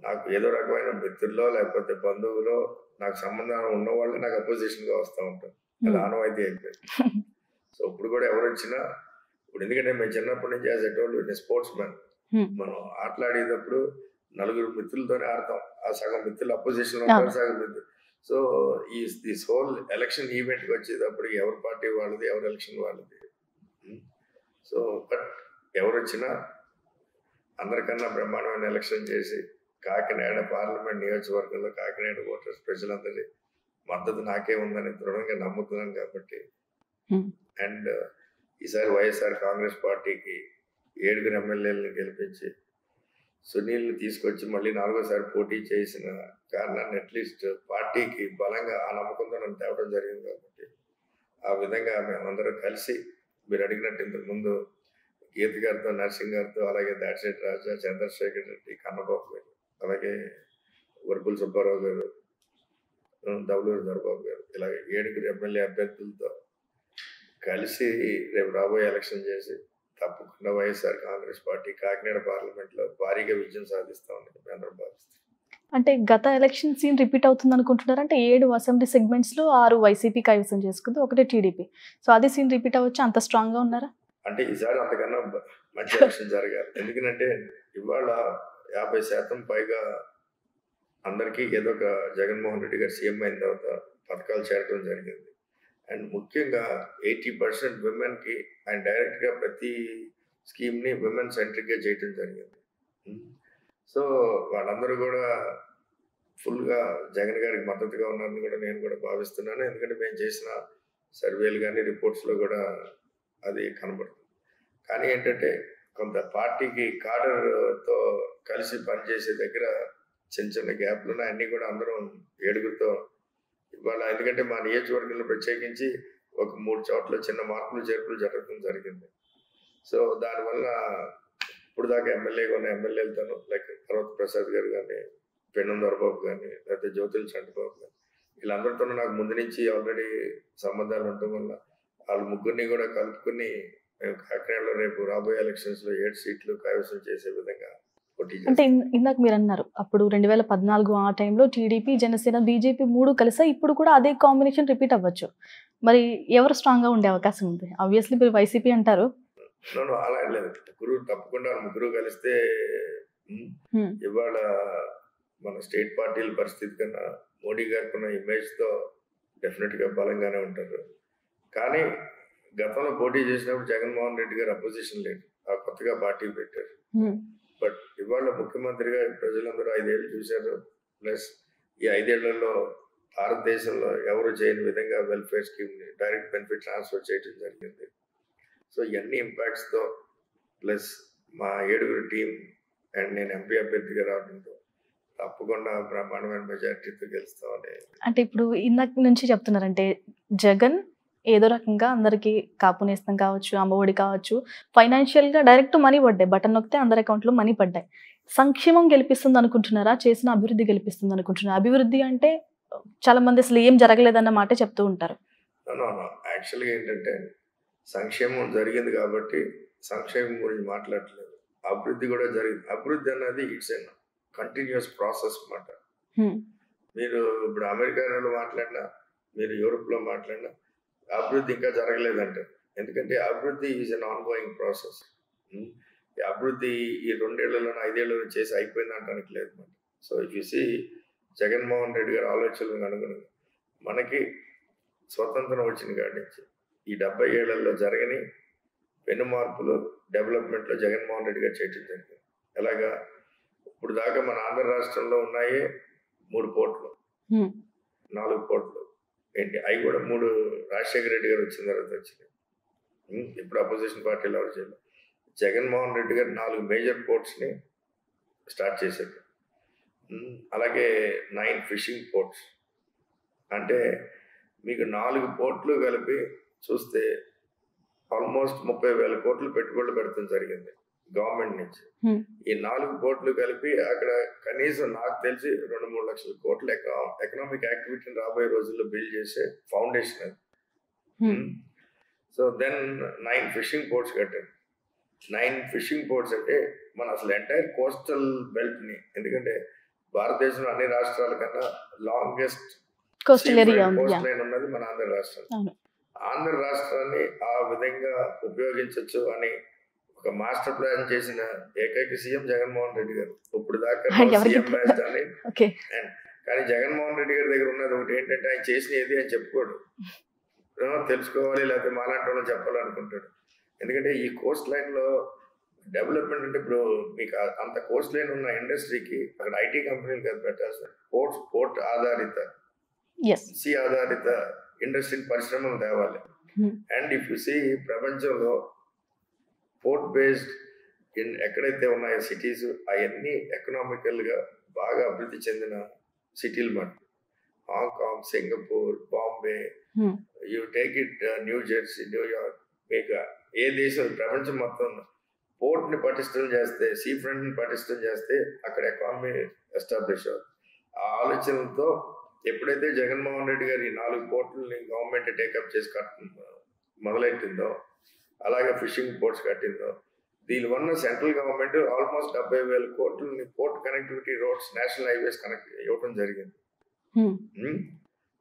నాకు ఏదో రకమైన మిత్రుల్లో లేకపోతే బంధువులో నాకు సంబంధం ఉన్న వాళ్ళు నాకు అపోజిషన్గా వస్తూ ఉంటారు. అది ఆనవాయితీ అయిపోయింది. సో ఇప్పుడు కూడా ఎవరు వచ్చినా, ఇప్పుడు ఎందుకంటే మేము చిన్నప్పటి నుంచి as a told sports man, మనం ఆటలాడేటప్పుడు 4 మిత్రులతోనే ఆడతాం. ఆ సగం మిత్రులు అపోజిషన్ లో ఉంటారు, సగం మిత్రులు. సో దిస్ హోల్ ఎలక్షన్ ఈవెంట్కి వచ్చేటప్పుడు ఎవరి పార్టీ వాళ్ళది, ఎవరి ఎలక్షన్ వాళ్ళది. సో బట్ ఎవరు వచ్చినా అందరికన్నా బ్రహ్మాండమైన ఎలక్షన్ చేసి కాకినాడ పార్లమెంట్ నియోజకవర్గంలో కాకినాడ ఓటర్స్ ప్రజలందరి మద్దతు నాకే ఉందని దృఢంగా నమ్ముతున్నాను కాబట్టి. అండ్ ఈసారి వైఎస్ఆర్ కాంగ్రెస్ పార్టీకి 7 ఎమ్మెల్యేలను గెలిపించి సునీల్ని తీసుకొచ్చి మళ్ళీ 4వసారి పోటీ చేసిన కారణాన్ని అట్లీస్ట్ పార్టీకి బలంగా ఆ నమ్మకంతో నన్ను తేవడం జరిగింది కాబట్టి ఆ విధంగా మేమందరం కలిసి మీరు అడిగినట్టు ఇంతకు ముందు గీత గారితో, నర్సింగ్ గారితో, అలాగే దాడిశెట్టి రాజా, చంద్రశేఖర్ రెడ్డి, కన్నబాబు గారు, అలాగే వర్పుల సుబ్బారావు గారు, దౌలూరు దొరబాబు గారు, ఇలాగే 7 ఎమ్మెల్యే అభ్యర్థులతో కలిసి రేపు రాబోయే ఎలక్షన్ చేసి తప్పకుండా వైఎస్ఆర్ కాంగ్రెస్ పార్టీ కాకినాడ పార్లమెంట్లో భారీగా విజయం సాధిస్తామని అందరం భావిస్తాం. అంటే గత ఎలక్షన్ సీన్ రిపీట్ అవుతుంది అనుకుంటున్నారు? అంటే 7 అసెంబ్లీ సెగ్మెంట్స్లో 6 వైసీపీ కైవసం చేసుకుంది, 1 టీడీపీ. సో అది సీన్ రిపీట్ అవ్వచ్చు, అంత స్ట్రాంగ్గా ఉన్నారా? అంటే ఈసారి అంతకన్నా మంచి ఎలక్షన్ జరగాలి. ఎందుకంటే ఇవాళ 50% పైగా అందరికీ ఏదో ఒక జగన్మోహన్ రెడ్డి గారు సీఎం అయిన తర్వాత పథకాలు చేరడం జరిగింది. అండ్ ముఖ్యంగా 80% విమెన్కి ఆయన డైరెక్ట్గా ప్రతి స్కీమ్ని విమెన్ సెంట్రిక్గా చేయడం జరిగింది. సో వాళ్ళందరూ కూడా ఫుల్గా జగన్ గారికి మద్దతుగా ఉన్నారని కూడా నేను కూడా భావిస్తున్నాను. ఎందుకంటే మేము చేసిన సర్వేలు కానీ రిపోర్ట్స్లో కూడా అది కనబడుతుంది. కానీ ఏంటంటే కొంత పార్టీకి కాడర్తో కలిసి పనిచేసే దగ్గర చిన్న చిన్న గ్యాప్లు ఉన్నాయి. అన్నీ కూడా అందరం 7గురితో ఇవాళ, ఎందుకంటే మా నియోజకవర్గంలో ప్రత్యేకించి ఒక 3 చోట్ల చిన్న మార్పులు చేర్పులు జరగడం జరిగింది. సో దానివల్ల ఇప్పుడు దాకా ఎమ్మెల్యేగా ఉన్న ఎమ్మెల్యేలతోనూ లైక్ పర్వత ప్రసాద్ గారు కానీ, పెన్నం దొరబాబు కానీ, లేకపోతే జ్యోతుల చంద్రబాబు కానీ, వీళ్ళందరితోనూ నాకు ముందు నుంచి ఆల్రెడీ సంబంధాలు ఉండటం వల్ల వాళ్ళ ముగ్గురిని కూడా కలుపుకుని మేము కాకినాడలో రేపు రాబోయే ఎలక్షన్స్లో 7 సీట్లు కైవసం చేసే విధంగా పోటీ చేస్తాం. అంటే ఇందాక మీరు అన్నారు అప్పుడు 2014 ఆ టైంలో టీడీపీ, జనసేన, బీజేపీ 3 కలిసా, ఇప్పుడు కూడా అదే కాంబినేషన్ రిపీట్ అవ్వచ్చు. మరి ఎవరు స్ట్రాంగ్గా ఉండే అవకాశం ఉంది? ఆబ్వియస్లీ మీరు వైసీపీ అంటారు. అలా లేదు, తప్పకుండా ముగ్గురు కలిస్తే ఇవాళ మన స్టేట్ పార్టీల పరిస్థితి కన్నా మోడీ గారికి ఉన్న ఇమేజ్తో డెఫినెట్గా బలంగానే ఉంటారు. కానీ గతంలో పోటీ చేసినప్పుడు జగన్మోహన్ రెడ్డి గారు అపోజిషన్ లేదు, కొత్తగా పార్టీ పెట్టారు. బట్ ఇవాళ ముఖ్యమంత్రిగా ప్రజలందరూ 5 ఏళ్ళు చూశారు. ప్లస్ ఈ 5 ఏళ్లలో భారతదేశంలో ఎవరు చేయని విధంగా వెల్ఫేర్ స్కీమ్ని డైరెక్ట్ బెనిఫిట్ ట్రాన్స్ఫర్ చేయడం జరిగింది. సో ఇవన్నీ ఇంపాక్ట్స్తో ప్లస్ మా 7గురి టీం అండ్ నేను ఎంపీ అభ్యర్థిగా రావడంతో తప్పకుండా బ్రహ్మాండమైన మెజారిటీతో గెలుస్తామని. అంటే ఇప్పుడు ఇందాక నుంచి చెప్తున్నారంటే జగన్ ఏదో రకంగా అందరికీ కాపు నేస్తం కావచ్చు, అమ్మఒడి కావచ్చు, ఫైనాన్షియల్గా డైరెక్ట్ మనీ పడ్డాయి, బటన్ నొక్కితే అందరి అకౌంట్లో మనీ పడ్డాయి. సంక్షేమం గెలిపిస్తుంది అనుకుంటున్నారా, చేసిన అభివృద్ధి గెలిపిస్తుంది అనుకుంటున్నారా? అభివృద్ధి అంటే చాలా మంది అసలు ఏం జరగలేదన్న మాట చెప్తూ ఉంటారు. యాక్చువల్గా ఏంటంటే సంక్షేమం జరిగింది కాబట్టి సంక్షేమం గురించి మాట్లాడలేదు, అభివృద్ధి కూడా జరిగింది. అభివృద్ధి అన్నది ఇట్స్ ఎన్ కంటిన్యూస్ ప్రాసెస్ అన్నమాట. మీరు ఇప్పుడు అమెరికాలో మాట్లాడినా, మీరు యూరోప్లో మాట్లాడినా అభివృద్ధి ఇంకా జరగలేదంటే, ఎందుకంటే అభివృద్ధి is an on going process. అభివృద్ధి ఈ 2 ఏళ్లలో 5 ఏళ్లలో చేసి అయిపోయింది అంటానికి లేదు అన్నమాట. So if you see Jaganmohan Reddy గారి ఆలోచనలకు అనుగుణంగా మనకి స్వతంత్రం వచ్చిన కాడి నుంచి ఈ 70 ఏళ్లలో జరగని పెను మార్పులు డెవలప్మెంట్లో జగన్మోహన్ రెడ్డి గారు చేయడం జరిగింది. ఎలాగా ఇప్పుడు దాకా మన ఆంధ్ర రాష్ట్రంలో ఉన్నాయి 3 పోర్టులు, 4 పోర్టులు ఏంటి, అవి కూడా 3 రాజశేఖర రెడ్డి గారు వచ్చిన తర్వాత వచ్చినాయి. ఇప్పుడు అపోజిషన్ పార్టీలు ఎవరు చేయలేదు. జగన్మోహన్ రెడ్డి గారు 4 మేజర్ పోర్ట్స్ని స్టార్ట్ చేశారు. అలాగే 9 ఫిషింగ్ పోర్ట్స్, అంటే మీకు 4 పోర్ట్లు కలిపి చూస్తే ఆల్మోస్ట్ 30,000 కోట్లు పెట్టుబడులు పెడతాం జరిగింది గవర్నమెంట్ నుంచి. ఈ 4 పోర్ట్లు కలిపి అక్కడ కనీసం నాకు తెలిసి 2-3 లక్షల కోట్ల ఎకనామిక్ యాక్టివిటీని రాబోయే రోజుల్లో బిల్డ్ చేసే ఫౌండేషన్ అది. సో దెన్ 9 ఫిషింగ్ పోర్ట్స్ కట్టారు. 9 ఫిషింగ్ పోర్ట్స్ అంటే మన అసలు ఎంటైర్ కోస్టల్ బెల్ట్ని, ఎందుకంటే భారతదేశంలో అన్ని రాష్ట్రాల కన్నా లాంగెస్ట్ కోస్ట్ లైన్ ఉన్నది మన ఆంధ్ర రాష్ట్రం. ఆంధ్ర రాష్ట్రాన్ని ఆ విధంగా ఉపయోగించవచ్చు అని ఒక మాస్టర్ ప్లాన్ చేసిన ఏకైక సీఎం జగన్మోహన్ రెడ్డి గారు. ఇప్పుడు దాకా సీఎం బెస్ట్ అని. కానీ జగన్మోహన్ రెడ్డి గారి దగ్గర ఉన్నది ఒకటి ఏంటంటే ఆయన చేసిన ఏది అని చెప్పుకోడు, తెలుసుకోవాలి లేకపోతే మాలాంటి వాళ్ళని చెప్పాలనుకుంటాడు. ఎందుకంటే ఈ కోస్ట్ లైన్లో డెవలప్మెంట్ అంటే ఇప్పుడు మీకు అంత కోస్ట్ లైన్ ఉన్న ఇండస్ట్రీకి అక్కడ ఐటీ కంపెనీలు కదా పెట్టాల్సిన, పోర్ట్ ఆధారిత సీ ఆధారిత ఇండస్ట్రీ పరిశ్రమలు తేవాలి. అండ్ ఇఫ్ యు సీ ప్రపంచంలో పోర్ట్ బేస్డ్ ఎక్కడైతే ఉన్నాయో సిటీస్ అవన్నీ ఎకనామికల్గా బాగా అభివృద్ధి చెందిన సిటీలు మాట. Hong Kong, Singapore, Bombay, you take it new Jersey, New York, మీకు ఏ దేశం ప్రపంచం మొత్తం పోర్ట్ని పటిష్టం చేస్తే, సీ ఫ్రంట్ని పటిష్టం చేస్తే అక్కడ ఎకానమీ ఎస్టాబ్లిష్ అవుతుంది. ఆ ఆలోచనలతో ఎప్పుడైతే జగన్మోహన్ రెడ్డి గారు ఈ 4 పోర్టులని గవర్నమెంట్ టేకప్ చేసి మొదలెట్టిందో, అలాగే ఫిషింగ్ పోర్ట్స్ కట్టిందో, దీనివల్ల సెంట్రల్ గవర్నమెంట్ ఆల్మోస్ట్ 70,000 కోట్లని port connectivity roads, national highways connect ఇవ్వడం జరిగింది.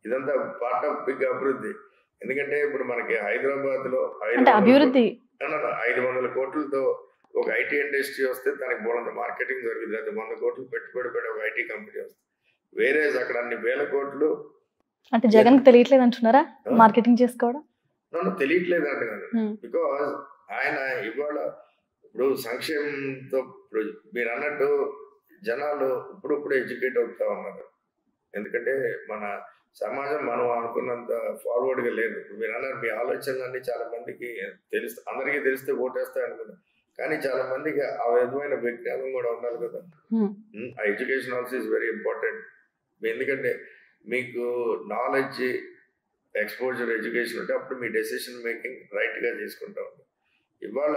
ఇదంతా పార్ట్ ఆఫ్ బిగ్ అభివృద్ధి. ఎందుకంటే ఇప్పుడు మనకి హైదరాబాద్ లో 500 కోట్లతో ఒక ఐటీ ఇండస్ట్రీ వస్తే దానికి బోలంత మార్కెటింగ్ జరుగుతుంది. అది 100 కోట్లు పెట్టుబడి పెట్టి ఒక ఐటీ కంపెనీ వస్తుంది. వేరే అక్కడ అన్ని వేల కోట్లు. అంటే జగన్ తెలియట్లేదు అంటున్నారా మార్కెటింగ్ చేసుకోవడం? నన్ను తెలియట్లేదు అంటున్నాను. బికాజ్ ఆయన ఇవాళ ఇప్పుడు సంక్షేమంతో ఇప్పుడు మీరు అన్నట్టు జనాలు ఇప్పుడు ఎడ్యుకేట్ అవుతా ఉన్నారు. ఎందుకంటే మన సమాజం మనం అనుకున్నంత ఫార్వర్డ్ గా లేదు. మీరు అన్నారు మీ ఆలోచనలన్నీ చాలా మందికి తెలుసు, అందరికీ తెలిస్తే ఓటేస్తాయి అనుకున్నారు. కానీ చాలా మందికి ఆ విధమైన విజ్ఞానం కూడా ఉండాలి కదా. ఆ education also is very important. ఎందుకంటే మీకు నాలెడ్జ్, ఎక్స్పోజర్, ఎడ్యుకేషన్ ఉంటే అప్పుడు మీ డెసిషన్ మేకింగ్ రైట్ గా తీసుకుంటాం. ఇవాళ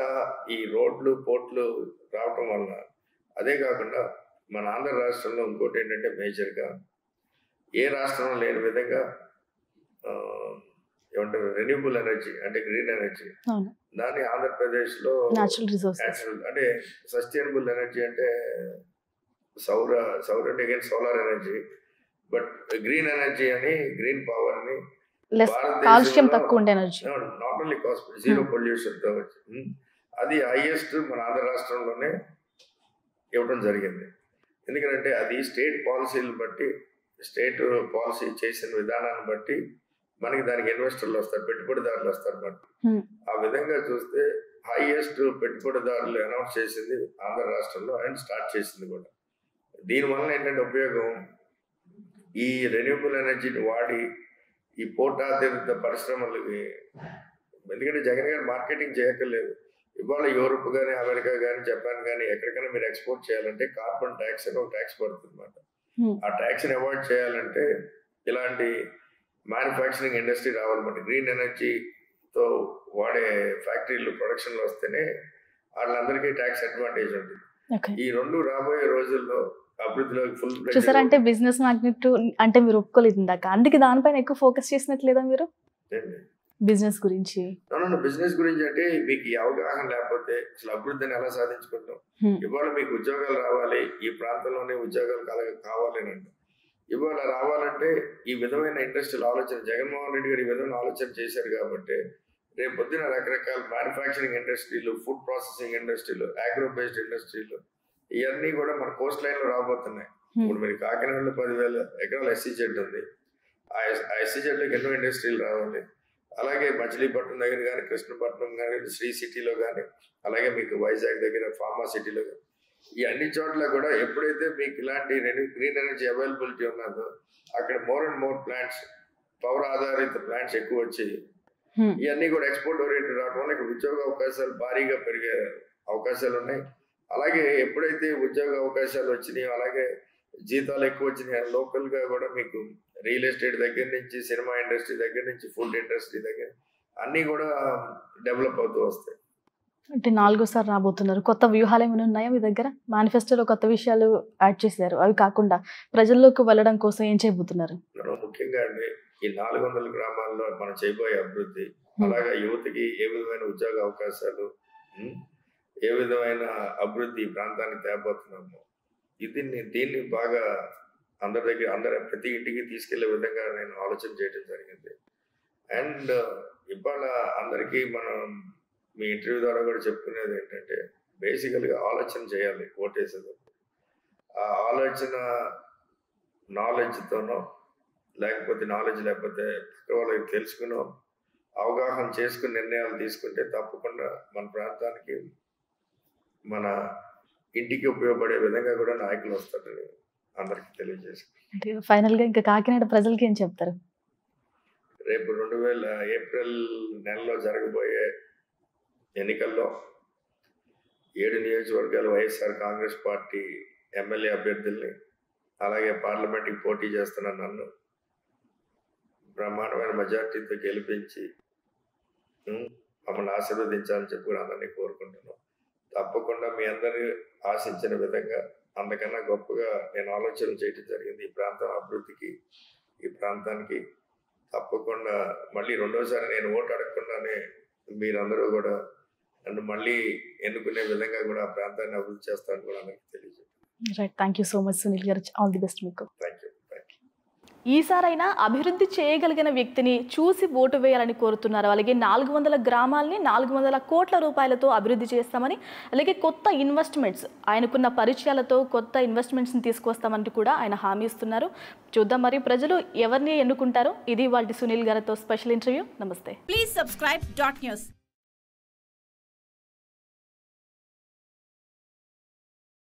ఈ రోడ్లు, పోర్ట్లు రావటం వల్ల, అదే కాకుండా మన ఆంధ్ర రాష్ట్రంలో ఇంకోటి ఏంటంటే మేజర్గా ఏ రాష్ట్రంలో లేని విధంగా ఏమంటారు రెన్యూబుల్ ఎనర్జీ అంటే గ్రీన్ ఎనర్జీ, దాన్ని ఆంధ్రప్రదేశ్ లో న్యాచురల్ అంటే సస్టైనబుల్ ఎనర్జీ అంటే సౌర అంటే solar energy, but green energy అని గ్రీన్ పవర్ అని not only cost zero pollution తో అది హైయెస్ట్ మన ఆంధ్ర రాష్ట్రంలోనే ఇవ్వడం జరిగింది. ఎందుకంటే అది స్టేట్ పాలసీలు బట్టి, స్టేట్ పాలసీ చేసిన విధానాన్ని బట్టి మనకి దానికి ఇన్వెస్టర్లు వస్తారు, పెట్టుబడిదారులు వస్తారు. బట్ ఆ విధంగా చూస్తే హైయెస్ట్ పెట్టుబడిదారులు అనౌన్స్ చేసింది ఆంధ్ర రాష్ట్రంలో అండ్ స్టార్ట్ చేసింది కూడా. దీనివల్ల ఏంటంటే ఉపయోగం, ఈ రెన్యూబుల్ ఎనర్జీని వాడి ఈ పోర్ట్ ఆధారిత పరిశ్రమలకి, ఎందుకంటే జగన్ గారు మార్కెటింగ్ చేయక్కర్లేదు. ఇవాళ యూరోప్ కానీ, అమెరికా కానీ, జపాన్ కానీ ఎక్కడికైనా మీరు ఎక్స్పోర్ట్ చేయాలంటే కార్బన్ ట్యాక్స్ అని ఒక ట్యాక్స్ పడుతుంది అన్నమాట. ఆ ట్యాక్స్ ని అవాయిడ్ చేయాలంటే ఇలాంటి మ్యానుఫ్యాక్చరింగ్ ఇండస్ట్రీ రావాలన్నమాట. గ్రీన్ ఎనర్జీతో వాడే ఫ్యాక్టరీలు ప్రొడక్షన్ లో వస్తేనే వాళ్ళందరికీ ట్యాక్స్ అడ్వాంటేజ్ ఉంటుంది. ఈ రెండు రాబోయే రోజుల్లో అభివృద్ధిలో ఫుల్ చూసారా. అంటే బిజినెస్ మ్యాగ్నెట్ అంటే మీరు ఒప్పుకోలేదు ఇందాక, అందుకే దానిపైన ఎక్కువ ఫోకస్ చేసినట్లేదా మీరు బిజినెస్ గురించి? బిజినెస్ గురించి అంటే మీకు ఈ అవగాహన లేకపోతే అసలు అభివృద్ధిని ఎలా సాధించుకుంటాం? ఇవాళ మీకు ఉద్యోగాలు రావాలి, ఈ ప్రాంతంలోనే ఉద్యోగాలు కావాలి అని అంటే ఇవాళ రావాలంటే ఈ విధమైన ఇండస్ట్రియల్ ఆలోచన జగన్మోహన్ రెడ్డి గారు ఈ విధమైన ఆలోచన చేశారు కాబట్టి రేపు పొద్దున రకరకాల మ్యానుఫ్యాక్చరింగ్ ఇండస్ట్రీలు, ఫుడ్ ప్రాసెసింగ్ ఇండస్ట్రీలు, అగ్రో బేస్డ్ ఇండస్ట్రీలు ఇవన్నీ కూడా మన కోస్ట్ లైన్ లో రాబోతున్నాయి. ఇప్పుడు మీరు కాకినాడలో 10,000 ఎకరాల SEZ ఉంది. ఆ SEZలోకి ఎన్నో ఇండస్ట్రీలు రావాలి. అలాగే మచిలీపట్నం దగ్గర కానీ, కృష్ణపట్నం కానీ, శ్రీ సిటీలో కానీ, అలాగే మీకు వైజాగ్ దగ్గర ఫార్మా సిటీలో కానీ, ఈ అన్ని చోట్ల కూడా ఎప్పుడైతే మీకు ఇలాంటి గ్రీన్ ఎనర్జీ అవైలబిలిటీ ఉన్నదో అక్కడ more and more plants, power ఆధారిత ప్లాంట్స్ ఎక్కువ వచ్చి ఇవన్నీ కూడా ఎక్స్పోర్ట్ ఓరియంటెడ్ రావడం వల్ల ఇక్కడ ఉద్యోగ అవకాశాలు భారీగా పెరిగే అవకాశాలు ఉన్నాయి. అలాగే ఎప్పుడైతే ఉద్యోగ అవకాశాలు వచ్చినాయో, అలాగే జీతాలు ఎక్కువ వచ్చినాయి, లోకల్ గా కూడా మీకు రియల్ ఎస్టేట్ దగ్గర నుంచి, సినిమా ఇండస్ట్రీ దగ్గర నుంచి, ఫుడ్ ఇండస్ట్రీ దగ్గర అన్ని కూడా డెవలప్ అవుతూ వస్తాయి. అంటే 4సారి రాబోతున్నారు. కొత్త వ్యూహాలు ఏమైనా ఉన్నాయా మీ దగ్గర? మేనిఫెస్టోలో కొత్త విషయాలు యాడ్ చేశారు, అవి కాకుండా ప్రజల్లోకి వెళ్ళడం కోసం ఏం చేయబోతున్నారు? ముఖ్యంగా అండి ఈ 400 గ్రామాల్లో మనం చేయబోయే అభివృద్ధి, అలాగే యువతకి ఏ విధమైన ఉద్యోగ అవకాశాలు, ఏ విధమైన అభివృద్ధి ఈ ప్రాంతానికి తేబోతున్నాము, దీన్ని బాగా అందరి ప్రతి ఇంటికి తీసుకెళ్లే విధంగా నేను ఆలోచన చేయడం జరిగింది. అండ్ ఇవాళ అందరికీ మనం మీ ఇంటర్వ్యూ ద్వారా కూడా చెప్పుకునేది ఏంటంటే బేసికల్గా ఆలోచన చేయాలి ఓటేసేటప్పుడు. ఆ ఆలోచన నాలెడ్జ్తోనో లేకపోతే వాళ్ళకి తెలుసుకునో అవగాహన చేసుకుని నిర్ణయాలు తీసుకుంటే తప్పకుండా మన ప్రాంతానికి, మన ఇంటికి ఉపయోగపడే విధంగా కూడా నాయకులు వస్తారని అందరికి తెలియజేసి ఫైనల్ గా ఇంకా కాకినాడ ప్రజలకి ఏం చెప్తారు? రేపు 2000 ఏప్రిల్ నెలలో జరగబోయే ఎన్నికల్లో 7 నియోజకవర్గాల వైఎస్ఆర్ కాంగ్రెస్ పార్టీ ఎమ్మెల్యే అభ్యర్థుల్ని, అలాగే పార్లమెంట్కి పోటీ చేస్తున్న నన్ను బ్రహ్మాండమైన మెజార్టీతో గెలిపించి మమ్మల్ని ఆశీర్వదించాలని చెప్పి కూడా అందరినీ కోరుకుంటున్నాం. తప్పకుండా మీ అందరి ఆశించిన విధంగా అంతకన్నా గొప్పగా నేను ఆలోచన చేయడం జరిగింది. ఈ ప్రాంతం అభివృద్ధికి, ఈ ప్రాంతానికి తప్పకుండా మళ్ళీ రెండోసారి నేను ఓటు అడగకుండానే మీరందరూ కూడా నన్ను మళ్ళీ ఎన్నుకునే విధంగా కూడా ఆ ప్రాంతాన్ని అభివృద్ధి చేస్తానని కూడా అందరికీ తెలియజేస్తాను. Right, thank you so much Sunil గారు, ఆల్ ది బెస్ట్ మీకు. Thank you. ఈసారైనా అభివృద్ధి చేయగలిగిన వ్యక్తిని చూసి ఓటు వేయాలని కోరుతున్నారు. అలాగే 400 గ్రామాలని 400 కోట్ల రూపాయలతో అభివృద్ధి చేస్తామని, అలాగే కొత్త ఇన్వెస్ట్మెంట్స్, ఆయనకున్న పరిచయాలతో కొత్త ఇన్వెస్ట్మెంట్స్ని తీసుకొస్తామని కూడా ఆయన హామీ ఇస్తున్నారు. చూద్దాం మరి ప్రజలు ఎవరిని ఎన్నుకుంటారో. ఇది వాళ్ళ సునీల్ గారితో స్పెషల్ ఇంటర్వ్యూ. నమస్తే. Please subscribe dot news.